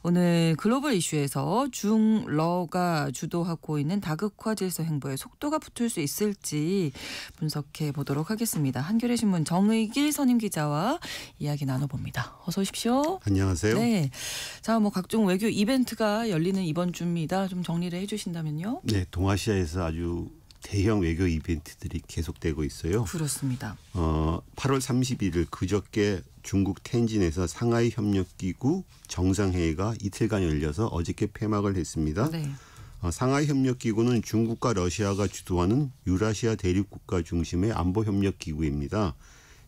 오늘 글로벌 이슈에서 중러가 주도하고 있는 다극화 질서 행보에 속도가 붙을 수 있을지 분석해 보도록 하겠습니다. 한겨레 신문 정의길 선임 기자와 이야기 나눠봅니다. 어서 오십시오. 안녕하세요. 네, 자, 뭐 각종 외교 이벤트가 열리는 이번 주입니다. 좀 정리를 해주신다면요. 네, 동아시아에서 아주 대형 외교 이벤트들이 계속되고 있어요. 그렇습니다. 8월 31일 그저께 중국 텐진에서 상하이 협력기구 정상회의가 이틀간 열려서 어저께 폐막을 했습니다. 네. 상하이 협력기구는 중국과 러시아가 주도하는 유라시아 대륙국가 중심의 안보협력기구입니다.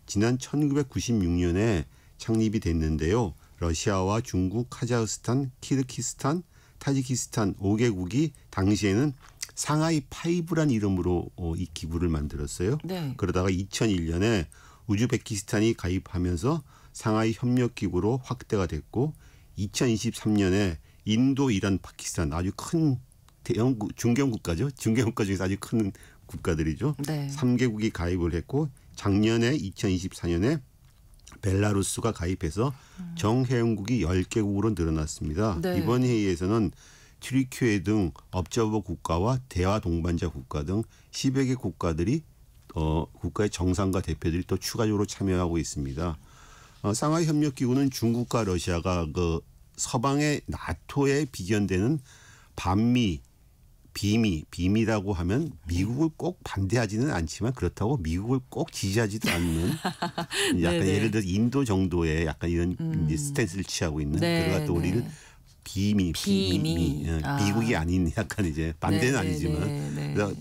지난 1996년에 창립이 됐는데요. 러시아와 중국, 카자흐스탄, 키르기스탄, 타지키스탄 5개국이 당시에는 상하이 5란 이름으로 이 기구를 만들었어요. 네. 그러다가 2001년에 우즈베키스탄이 가입하면서 상하이 협력기구로 확대가 됐고 2023년에 인도, 이란, 파키스탄 아주 큰 대형 중견 국가죠. 중견 국가 중에서 아주 큰 국가들이죠. 네. 3개국이 가입을 했고 작년에 2024년에 벨라루스가 가입해서 정회원국이 10개국으로 늘어났습니다. 네. 이번 회의에서는 튀르키예 등 업저버 국가와 대화 동반자 국가 등 10여 개 국가들이 국가의 정상과 대표들이 또 추가적으로 참여하고 있습니다. 상하이 협력기구는 중국과 러시아가 그 서방의 나토에 비견되는 반미, 비미라고 하면 미국을 꼭 반대하지는 않지만 그렇다고 미국을 꼭 지지하지도 않는 약간 네네. 예를 들어 인도 정도의 약간 이런 이제 스탠스를 취하고 있는 네, 그러가 또 우리를 네. 비미. 미국이 아닌 약간 이제 반대는 네, 아니지만 네, 네. 그래서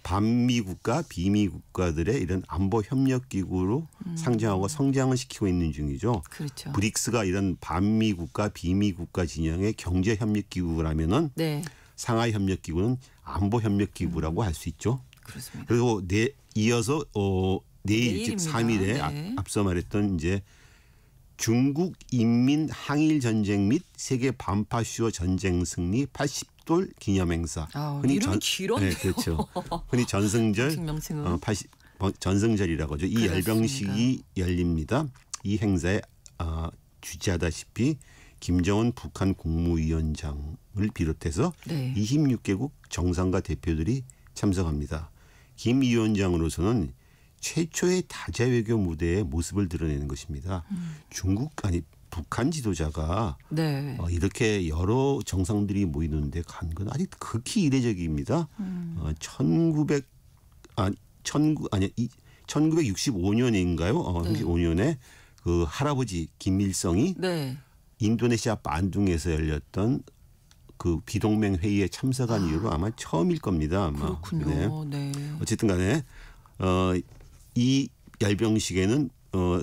반미 국가, 비미 국가들의 이런 안보 협력 기구로 상징하고 성장을 시키고 있는 중이죠. 그렇죠. 브릭스가 이런 반미 국가, 비미 국가 진영의 경제 협력 기구라면은 네. 상하이 협력 기구는 안보 협력 기구라고 할 수 있죠. 그렇습니다. 그리고 이어서 내일 즉 내일입니다. 3일에 네. 앞서 말했던 이제 중국 인민 항일 전쟁 및 세계 반파쇼 전쟁 승리 80돌 기념행사. 이름이 길었네요. 네, 그렇죠. 흔히 전승절, 명칭은. 전승절이라고 하죠. 이 그렇습니다. 열병식이 열립니다. 이 행사에 주재하다시피 김정은 북한 국무위원장을 비롯해서 네. 26개국 정상과 대표들이 참석합니다. 김 위원장으로서는 최초의 다자 외교 무대의 모습을 드러내는 것입니다. 북한 지도자가 네. 이렇게 여러 정상들이 모이는데 간 건 아직 극히 이례적입니다. 1965년인가요? 네. 1965년에 그 할아버지 김일성이 네. 인도네시아 반둥에서 열렸던 그 비동맹 회의에 참석한 이후로 아마 처음일 겁니다. 아마. 그렇군요. 네. 어쨌든 간에 이 열병식에는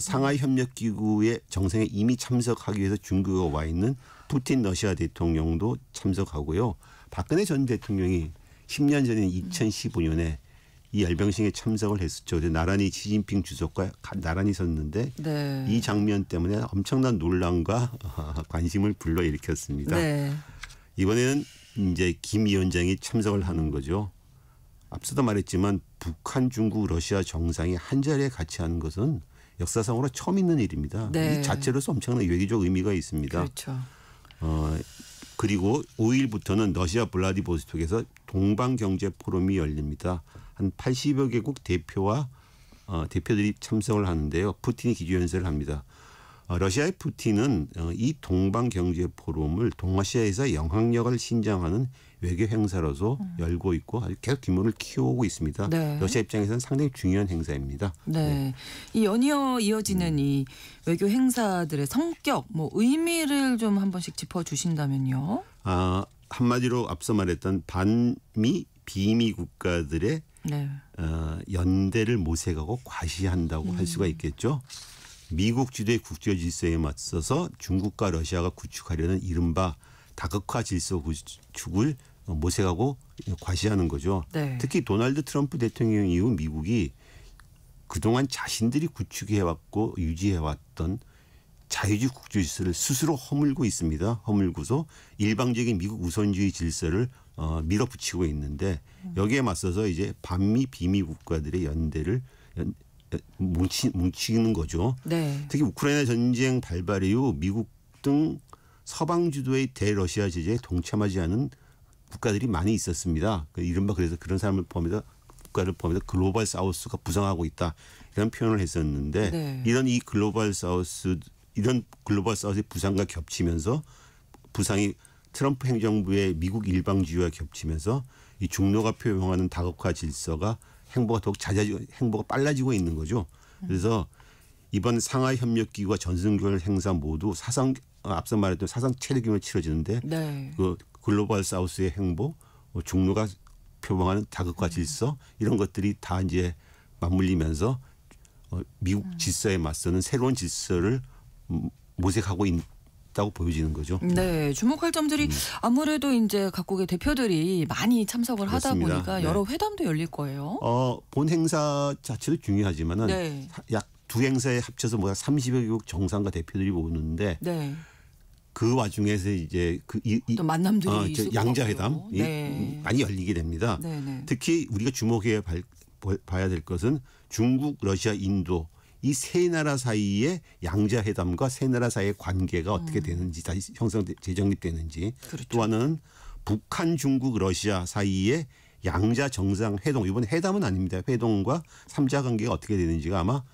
상하이 협력기구의 정상에 이미 참석하기 위해서 중국에 와 있는 푸틴 러시아 대통령도 참석하고요. 박근혜 전 대통령이 10년 전인 2015년에 이 열병식에 참석을 했었죠. 나란히 시진핑 주석과 나란히 섰는데 네. 이 장면 때문에 엄청난 논란과 관심을 불러일으켰습니다. 네. 이번에는 이제 김 위원장이 참석을 하는 거죠. 앞서도 말했지만 북한, 중국, 러시아 정상이 한 자리에 같이 하는 것은 역사상으로 처음 있는 일입니다. 네. 이 자체로서 엄청난 외교적 의미가 있습니다. 그렇죠. 그리고 5일부터는 러시아 블라디보스톡에서 동방경제 포럼이 열립니다. 한 80여 개국 대표들이 참석을 하는데요. 푸틴이 기조연설을 합니다. 러시아의 푸틴은 이 동방경제 포럼을 동아시아에서 영향력을 신장하는 외교 행사로서 열고 있고 아주 계속 규모를 키워오고 있습니다. 네. 러시아 입장에서는 상당히 중요한 행사입니다. 네. 이 연이어 이어지는 이 외교 행사들의 성격, 의미를 좀 한 번씩 짚어주신다면요. 한마디로 앞서 말했던 반미, 비미 국가들의 네. 연대를 모색하고 과시한다고 할 수가 있겠죠. 미국 주도의 국제 질서에 맞서서 중국과 러시아가 구축하려는 이른바 다극화 질서 구축을 모색하고 과시하는 거죠. 네. 특히 도널드 트럼프 대통령 이후 미국이 그동안 자신들이 구축해왔고 유지해왔던 자유주의 국제 질서를 스스로 허물고 있습니다. 허물고서 일방적인 미국 우선주의 질서를 밀어붙이고 있는데 여기에 맞서서 이제 반미 비미 국가들의 연대를 뭉치는 거죠. 네. 특히 우크라이나 전쟁 발발 이후 미국 등 서방 주도의 대러시아 제재에 동참하지 않은 국가들이 많이 있었습니다. 이른바 그래서 그런 사람을 포함해서 국가를 포함해서 글로벌 사우스가 부상하고 있다 이런 표현을 했었는데 네. 이런 글로벌 사우스의 부상과 겹치면서 부상이 트럼프 행정부의 미국 일방주의와 겹치면서 이 중로가 표명하는 다극화 질서가 행보가 더욱 행보가 빨라지고 있는 거죠. 그래서 이번 상하이 협력기구와 전승절 행사 모두 앞서 말했던 사상 최대 규모로 치러지는데 네. 그 글로벌 사우스의 행보, 중로가 표방하는 다극화 질서 이런 것들이 다 이제 맞물리면서 미국 질서에 맞서는 새로운 질서를 모색하고 있다고 보여지는 거죠. 네, 주목할 점들이 아무래도 이제 각국의 대표들이 많이 참석을 하다 그렇습니다. 보니까 네. 여러 회담도 열릴 거예요. 본 행사 자체도 중요하지만은 네. 약 두 행사에 합쳐서 뭐야 30여 개국 정상과 대표들이 모이는데 네. 그 와중에서 이제 또 만남들이 있을 것 양자회담 같고요. 네. 많이 열리게 됩니다. 네, 네. 특히 우리가 주목해 봐야 될 것은 중국, 러시아, 인도 이 세 나라 사이의 양자회담과 세 나라 사이의 관계가 어떻게 되는지 다시 재정립되는지 그렇죠. 또 하나는 북한, 중국, 러시아 사이의 양자 정상회동 이번 회담은 아닙니다. 회동과 3자 관계가 어떻게 되는지가 아마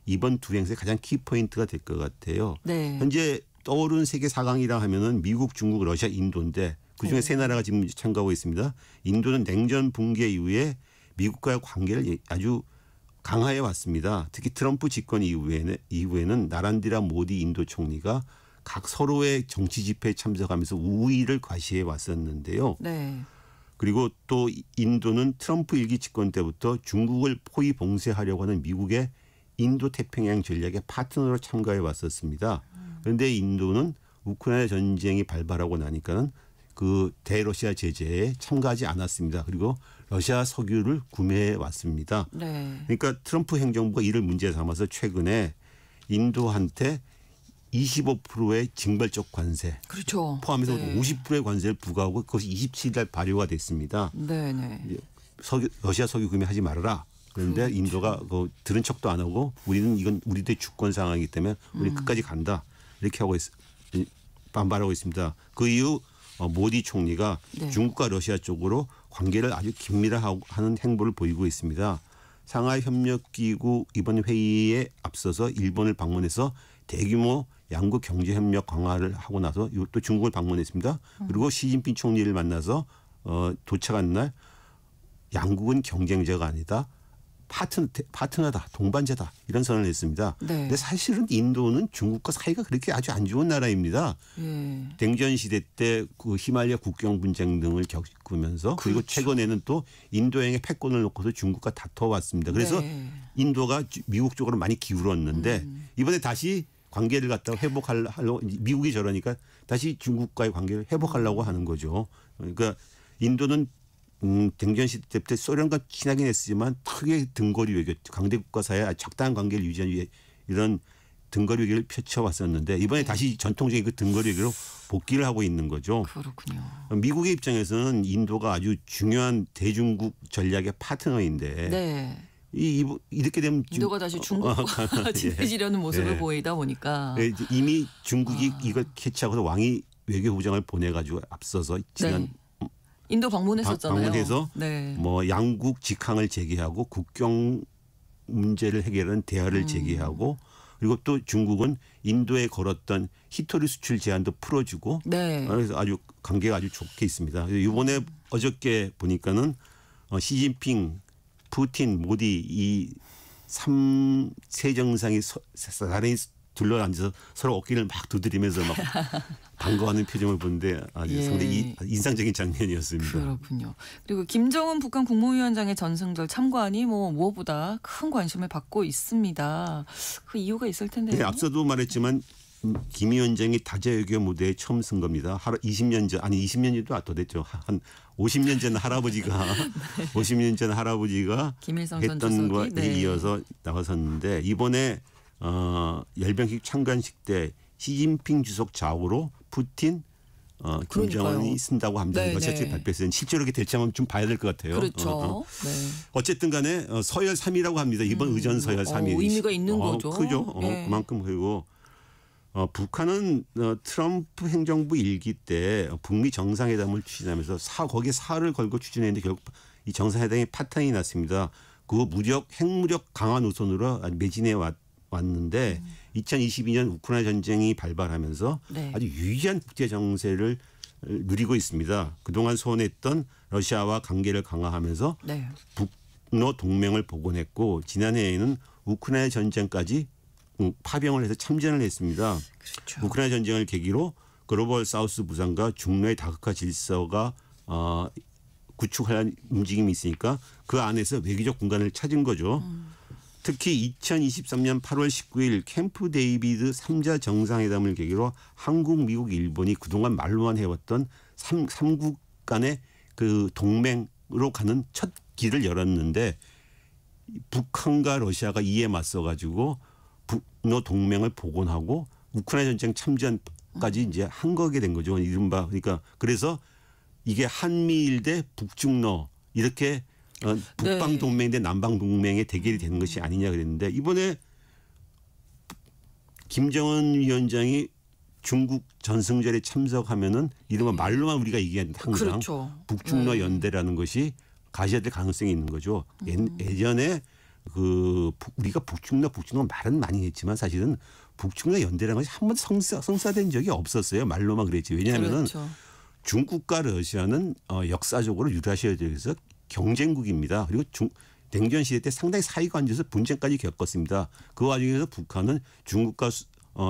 이번 두 행사의 가장 키포인트가 될 것 같아요. 네. 현재 떠오르는 세계 4강이라 하면은 미국, 중국, 러시아, 인도인데 그중에 세 나라가 지금 참가하고 있습니다. 인도는 냉전 붕괴 이후에 미국과의 관계를 아주 강화해 왔습니다. 특히 트럼프 집권 이후에는 나란디라 모디 인도 총리가 각 서로의 정치 집회에 참석하면서 우위를 과시해 왔었는데요. 네. 그리고 또 인도는 트럼프 일기 집권 때부터 중국을 포위 봉쇄하려고 하는 미국의 인도 태평양 전략의 파트너로 참가해 왔었습니다. 그런데 인도는 우크라이나 전쟁이 발발하고 나니까는 그 대러시아 제재에 참가하지 않았습니다. 그리고 러시아 석유를 구매해 왔습니다. 네. 그러니까 트럼프 행정부가 이를 문제 삼아서 최근에 인도한테 25%의 징벌적 관세 그렇죠. 포함해서 네. 50%의 관세를 부과하고 그것이 27일 발효가 됐습니다. 네, 네. 러시아 석유 구매하지 말아라. 그런데 그렇죠. 인도가 들은 척도 안 하고 우리는 이건 우리들의 주권 상황이기 때문에 우리 끝까지 간다. 이렇게 하고 반발하고 있습니다. 그 이후 모디 총리가 네. 중국과 러시아 쪽으로 관계를 아주 긴밀화하는 행보를 보이고 있습니다. 상하이 협력기구 이번 회의에 앞서서 일본을 방문해서 대규모 양국 경제 협력 강화를 하고 나서 또 중국을 방문했습니다. 그리고 시진핑 총리를 만나서 도착한 날 양국은 경쟁자가 아니다. 파트너다, 동반자다 이런 선언을 했습니다. 네. 근데 사실은 인도는 중국과 사이가 그렇게 아주 안 좋은 나라입니다. 예. 냉전 시대 때 그 히말라야 국경 분쟁 등을 겪으면서 그리고 그렇죠. 최근에는 또 인도양의 패권을 놓고서 중국과 다퉈왔습니다. 그래서 네. 인도가 미국 쪽으로 많이 기울었는데 이번에 다시 관계를 갖다가 회복하려고 미국이 저러니까 다시 중국과의 관계를 회복하려고 하는 거죠. 그러니까 인도는 냉전 시대 때부터 소련과 친하긴 했지만 크게 등거리 외교, 강대국가 사이에 적당한 관계를 유지하는 위해 이런 등거리 외교를 펼쳐왔었는데 이번에 다시 전통적인 그 등거리 외교로 복귀를 하고 있는 거죠. 그렇군요. 미국의 입장에서는 인도가 아주 중요한 대중국 전략의 파트너인데 네. 이렇게 되면 인도가 다시 중국과 친해지려는 모습을 보이다 보니까 이미 중국이 이걸 캐치하고서 왕이 외교 부장을 보내가지고 앞서서 지난 인도 방문했었잖아요. 방문해서 네. 뭐 양국 직항을 재개하고 국경 문제를 해결하는 대화를 재개하고 그리고 또 중국은 인도에 걸었던 히토리 수출 제한도 풀어주고 네. 그래서 아주 관계가 아주 좋게 있습니다. 이번에 어저께 보니까는 시진핑, 푸틴, 모디 이 3세 정상이 나란히 둘러앉아서 서로 어깨를 막 두드리면서 막 반가워하는 표정을 보는데 아주 상당히 인상적인 장면이었습니다. 그렇군요. 그리고 김정은 북한 국무위원장의 전승절 참관이 무엇보다 큰 관심을 받고 있습니다. 그 이유가 있을 텐데요. 네, 앞서도 말했지만 김 위원장이 다자 외교 무대에 처음 쓴 겁니다. 20년 전 아니 20년 전도 더 됐죠. 한 50년 전 할아버지가 50년 전 할아버지가 김일성 전 했던 주석이 거에 이어서 나왔었는데 이번에 열병식 참관식 때 시진핑 주석 좌우로 푸틴 김정은이 쓴다고 합니다. 러시아 측이 발표했어요. 실제로 이렇게 될지 한번 좀 봐야 될 것 같아요. 그렇죠. 네. 어쨌든 간에 서열 3위라고 합니다. 이번 의전 서열 3위. 의미가 있는 거죠. 크죠. 네. 그만큼 그리고 북한은 트럼프 행정부 일기 때 북미 정상회담을 추진하면서 거기에 사활을 걸고 추진했는데 결국 이 정상회담이 파탄이 났습니다. 그 핵무력 강화 노선으로 매진해 왔는데 2022년 우크라이나 전쟁이 발발하면서 네. 아주 유의한 국제 정세를 누리고 있습니다. 그동안 소원했던 러시아와 관계를 강화하면서 네. 북러 동맹을 복원했고 지난해에는 우크라이나 전쟁까지 파병을 해서 참전을 했습니다. 그렇죠. 우크라이나 전쟁을 계기로 글로벌 사우스 부상과 중로의 다극화 질서가 구축할 움직임이 있으니까 그 안에서 외교적 공간을 찾은 거죠. 특히 2023년 8월 19일 캠프 데이비드 3자 정상회담을 계기로 한국, 미국, 일본이 그동안 말로만 해왔던 3국 간의 그 동맹으로 가는 첫 길을 열었는데 북한과 러시아가 이에 맞서 가지고 북러 동맹을 복원하고 우크라이나 전쟁 참전까지 이제 한 거게 된 거죠. 이른바 그러니까 그래서 이게 한미일 대 북중러 이렇게 북방 동맹 대 남방 동맹의 대결이 되는 것이 아니냐 그랬는데 이번에 김정은 위원장이 중국 전승절에 참석하면은 이른바 말로만 우리가 얘기하는 항상 그렇죠. 북중러 연대라는 것이 가셔야될 가능성이 있는 거죠. 예전에 그 우리가 북중러 말은 많이 했지만 사실은 북중러 연대라는 것이 한 번도 성사된 적이 없었어요. 말로만 그랬지. 왜냐하면은 그렇죠. 중국과 러시아는 역사적으로 유라시아에서 경쟁국입니다. 그리고 냉전 시대 때 상당히 사이가 안 좋아서 분쟁까지 겪었습니다. 그 와중에서 북한은 중국과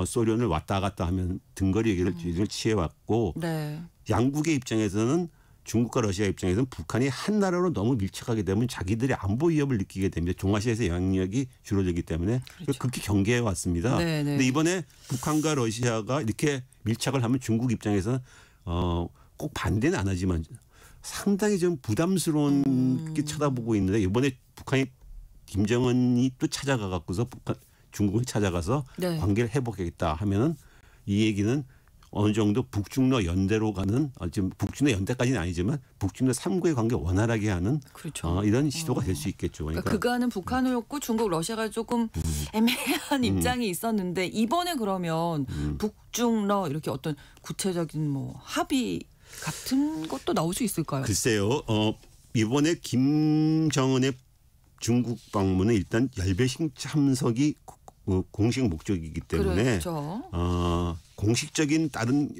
소련을 왔다 갔다 하면 등거리 얘기를 취해왔고 네. 양국의 입장에서는 중국과 러시아 입장에서는 북한이 한 나라로 너무 밀착하게 되면 자기들이 안보 위협을 느끼게 됩니다. 동아시아에서 영향력이 줄어들기 때문에 그렇죠. 극히 경계해 왔습니다. 그런데 이번에 북한과 러시아가 이렇게 밀착을 하면 중국 입장에서는 꼭 반대는 안 하지만 상당히 좀 부담스러운게 쳐다보고 있는데 이번에 북한이 김정은이 또 찾아가 갖고서 중국을 찾아가서 네. 관계를 회복하겠다 하면은 이 얘기는 어느 정도 북중러 연대로 가는 지금 북중러 연대까지는 아니지만 북중러 3국의 관계 원활하게 하는 그렇죠. 이런 시도가 될 수 있겠죠. 그러니까 그간은 북한이었고 중국, 러시아가 조금 애매한 입장이 있었는데 이번에 그러면 북중러 이렇게 어떤 구체적인 뭐 합의 같은 것도 나올 수 있을까요? 글쎄요. 이번에 김정은의 중국 방문은 일단 열배식 참석이 공식 목적이기 때문에 그렇죠. 공식적인 다른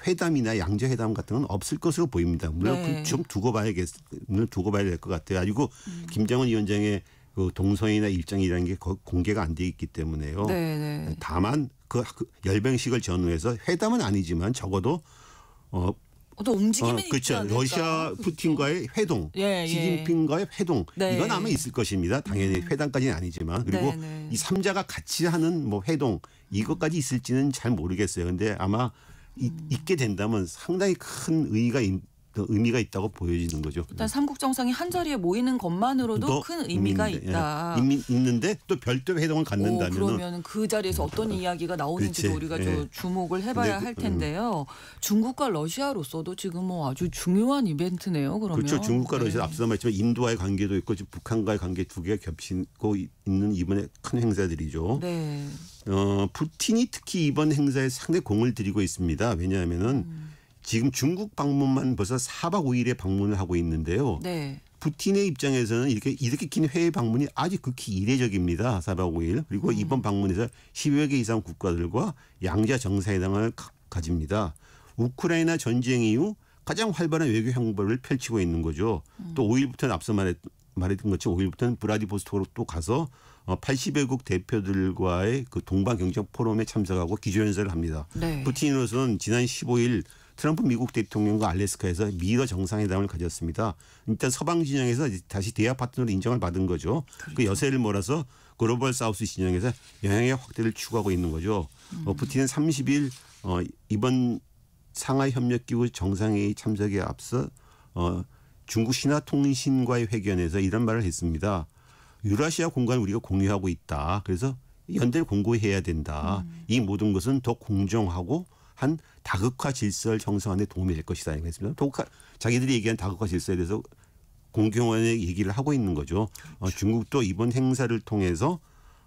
회담이나 양자회담 같은 건 없을 것으로 보입니다. 물론 네. 좀 두고 봐야 될 것 같아요. 그리고 김정은 위원장의 그 동선이나 일정이라는 게 공개가 안 돼 있기 때문에요. 네. 다만 그 열병식을 전후해서 회담은 아니지만 적어도 어떤 움직임이 있지 그렇죠. 않을까? 러시아 푸틴과의 회동, 시진핑과의 회동 네. 이건 아마 있을 것입니다. 당연히 회담까지는 아니지만 그리고 이 3자가 같이 하는 뭐 회동 이것까지 있을지는 잘 모르겠어요. 근데 아마 있게 된다면 상당히 큰 의미가 있다고 보여지는 거죠. 일단 삼국 정상이 한 자리에 모이는 것만으로도 큰 의미가 있다. 있는데 또 별도 회동을 갖는다면 그러면 그 자리에서 어떤 이야기가 나오는지도 그렇지. 우리가 좀 주목을 해봐야 할 텐데요. 중국과 러시아로서도 지금 뭐 아주 중요한 이벤트네요. 그러면 그렇죠. 중국과 러시아 앞서 말했지만 인도와의 관계도 있고 북한과의 관계 두 개가 겹치고 있는 이번에 큰 행사들이죠. 네. 푸틴이 특히 이번 행사에 상당히 공을 들이고 있습니다. 왜냐하면은 지금 중국 방문만 벌써 4박 5일의 방문을 하고 있는데요. 네. 푸틴의 입장에서는 이렇게 긴 해외 방문이 아주 극히 이례적입니다. 4박 5일. 그리고 이번 방문에서 10여 개 이상 국가들과 양자 정상회담을 가집니다. 우크라이나 전쟁 이후 가장 활발한 외교 행보를 펼치고 있는 거죠. 또 5일부터는 앞서 말했던 것처럼 5일부터는 브라디보스토크로 또 가서 80여국 대표들과의 그 동방 경제 포럼에 참석하고 기조연설을 합니다. 네. 푸틴으로서는 지난 15일 트럼프 미국 대통령과 알래스카에서 미러 정상회담을 가졌습니다. 일단 서방 진영에서 다시 대화 파트너로 인정을 받은 거죠. 그렇죠. 그 여세를 몰아서 글로벌 사우스 진영에서 영향의 확대를 추구하고 있는 거죠. 푸틴은 30일 이번 상하이 협력기구 정상회의 참석에 앞서 중국 신화통신과의 회견에서 이런 말을 했습니다. 유라시아 공간을 우리가 공유하고 있다. 그래서 연대를 공고해야 된다. 이 모든 것은 더 공정하고 한 다극화 질서를 형성하는 데 도움이 될 것이다. 했습니다. 자기들이 얘기한 다극화 질서에 대해서 공경원의 얘기를 하고 있는 거죠. 그렇죠. 중국도 이번 행사를 통해서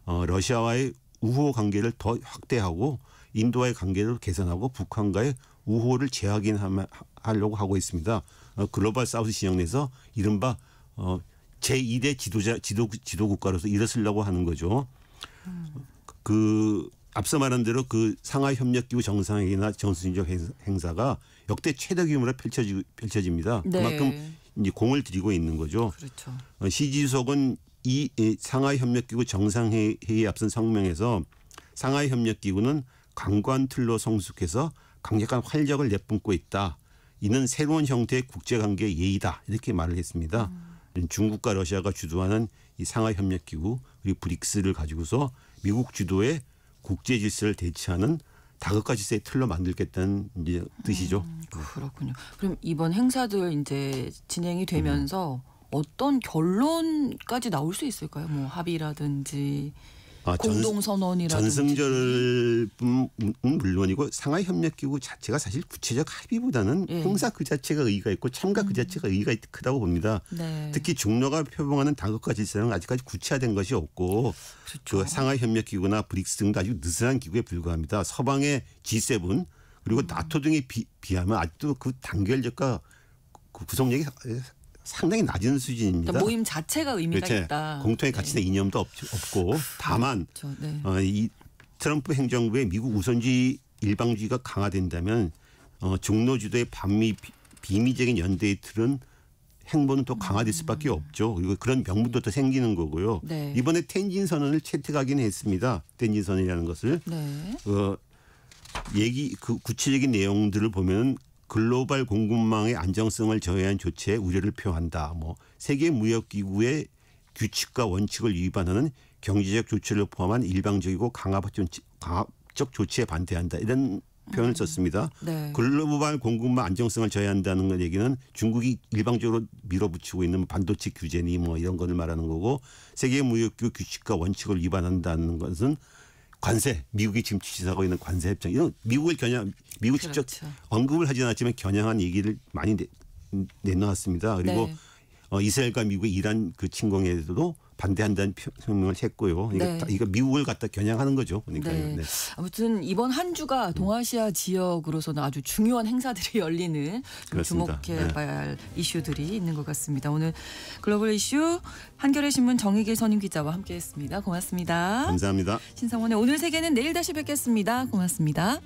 러시아와의 우호 관계를 더 확대하고 인도와의 관계를 개선하고 북한과의 우호를 재확인하려고 하고 있습니다. 글로벌 사우스 진영 내에서 이른바 제2대 지도 국가로서 일어서려고 하는 거죠. 그 앞서 말한 대로 그 상하이 협력기구 정상회의나 정수진적 행사가 역대 최대 규모로 펼쳐집니다. 네. 그만큼 이제 공을 들이고 있는 거죠. 그렇죠. 시 주석은 이 상하이 협력기구 정상회의에 앞선 성명에서 상하이 협력기구는 강관 틀로 성숙해서 강력한 활력을 내뿜고 있다. 이는 새로운 형태의 국제관계의 예의다. 이렇게 말을 했습니다. 중국과 러시아가 주도하는 이 상하이 협력기구 그리고 브릭스를 가지고서 미국 주도의 국제 질서를 대체하는 다국가 질서의 틀로 만들겠다는 이제 뜻이죠. 그렇군요. 그럼 이번 행사들 이제 진행이 되면서 어떤 결론까지 나올 수 있을까요? 뭐 합의라든지 공동선언이라든지. 전승절은 물론이고 상하이 협력기구 자체가 사실 구체적 합의보다는 행사 그 자체가 의의가 있고 참가 그 자체가 의의가 크다고 봅니다. 네. 특히 중로가 표방하는 다국가 질서는 아직까지 구체화된 것이 없고 그렇죠. 그 상하이 협력기구나 브릭스 등도 아주 느슨한 기구에 불과합니다. 서방의 G7 그리고 나토 등에 비하면 아직도 그 단결력과 그 구성력이 상당히 낮은 수준입니다. 그러니까 모임 자체가 의미가 그렇죠. 있다. 공통의 가치나 이념도 없고 다만 그렇죠. 네. 이 트럼프 행정부의 미국 우선주의 일방주의가 강화된다면 중로 주도의 반미 비미적인 연대의 틀은 행보는 또 강화될 수밖에 없죠. 그리고 그런 명분도 더 생기는 거고요. 네. 이번에 텐진 선언을 채택하긴 했습니다. 텐진 선언이라는 것을 네. 그 구체적인 내용들을 보면 글로벌 공급망의 안정성을 저해한 조치에 우려를 표한다. 뭐 세계 무역기구의 규칙과 원칙을 위반하는 경제적 조치를 포함한 일방적이고 강압적 조치에 반대한다. 이런 표현을 썼습니다. 네. 글로벌 공급망 안정성을 저해한다는 얘기는 중국이 일방적으로 밀어붙이고 있는 반도체 규제니 뭐 이런 것을 말하는 거고 세계 무역기구 규칙과 원칙을 위반한다는 것은 관세, 미국이 지금 취시하고 있는 관세 협정 이런 미국을 미국 직접 그렇죠. 언급을 하지 않았지만 겨냥한 얘기를 많이 내놓았습니다. 그리고 네. 이스라엘과 미국의 이란 그 침공에도 반대한다는 표명을 했고요. 네. 이거 미국을 갖다 겨냥하는 거죠. 그러니까 네. 아무튼 이번 한 주가 동아시아 지역으로서는 아주 중요한 행사들이 열리는 그렇습니다. 주목해봐야 할 이슈들이 있는 것 같습니다. 오늘 글로벌 이슈 한겨레 신문 정희길 선임 기자와 함께했습니다. 고맙습니다. 감사합니다. 신성원의 오늘 세계는 내일 다시 뵙겠습니다. 고맙습니다.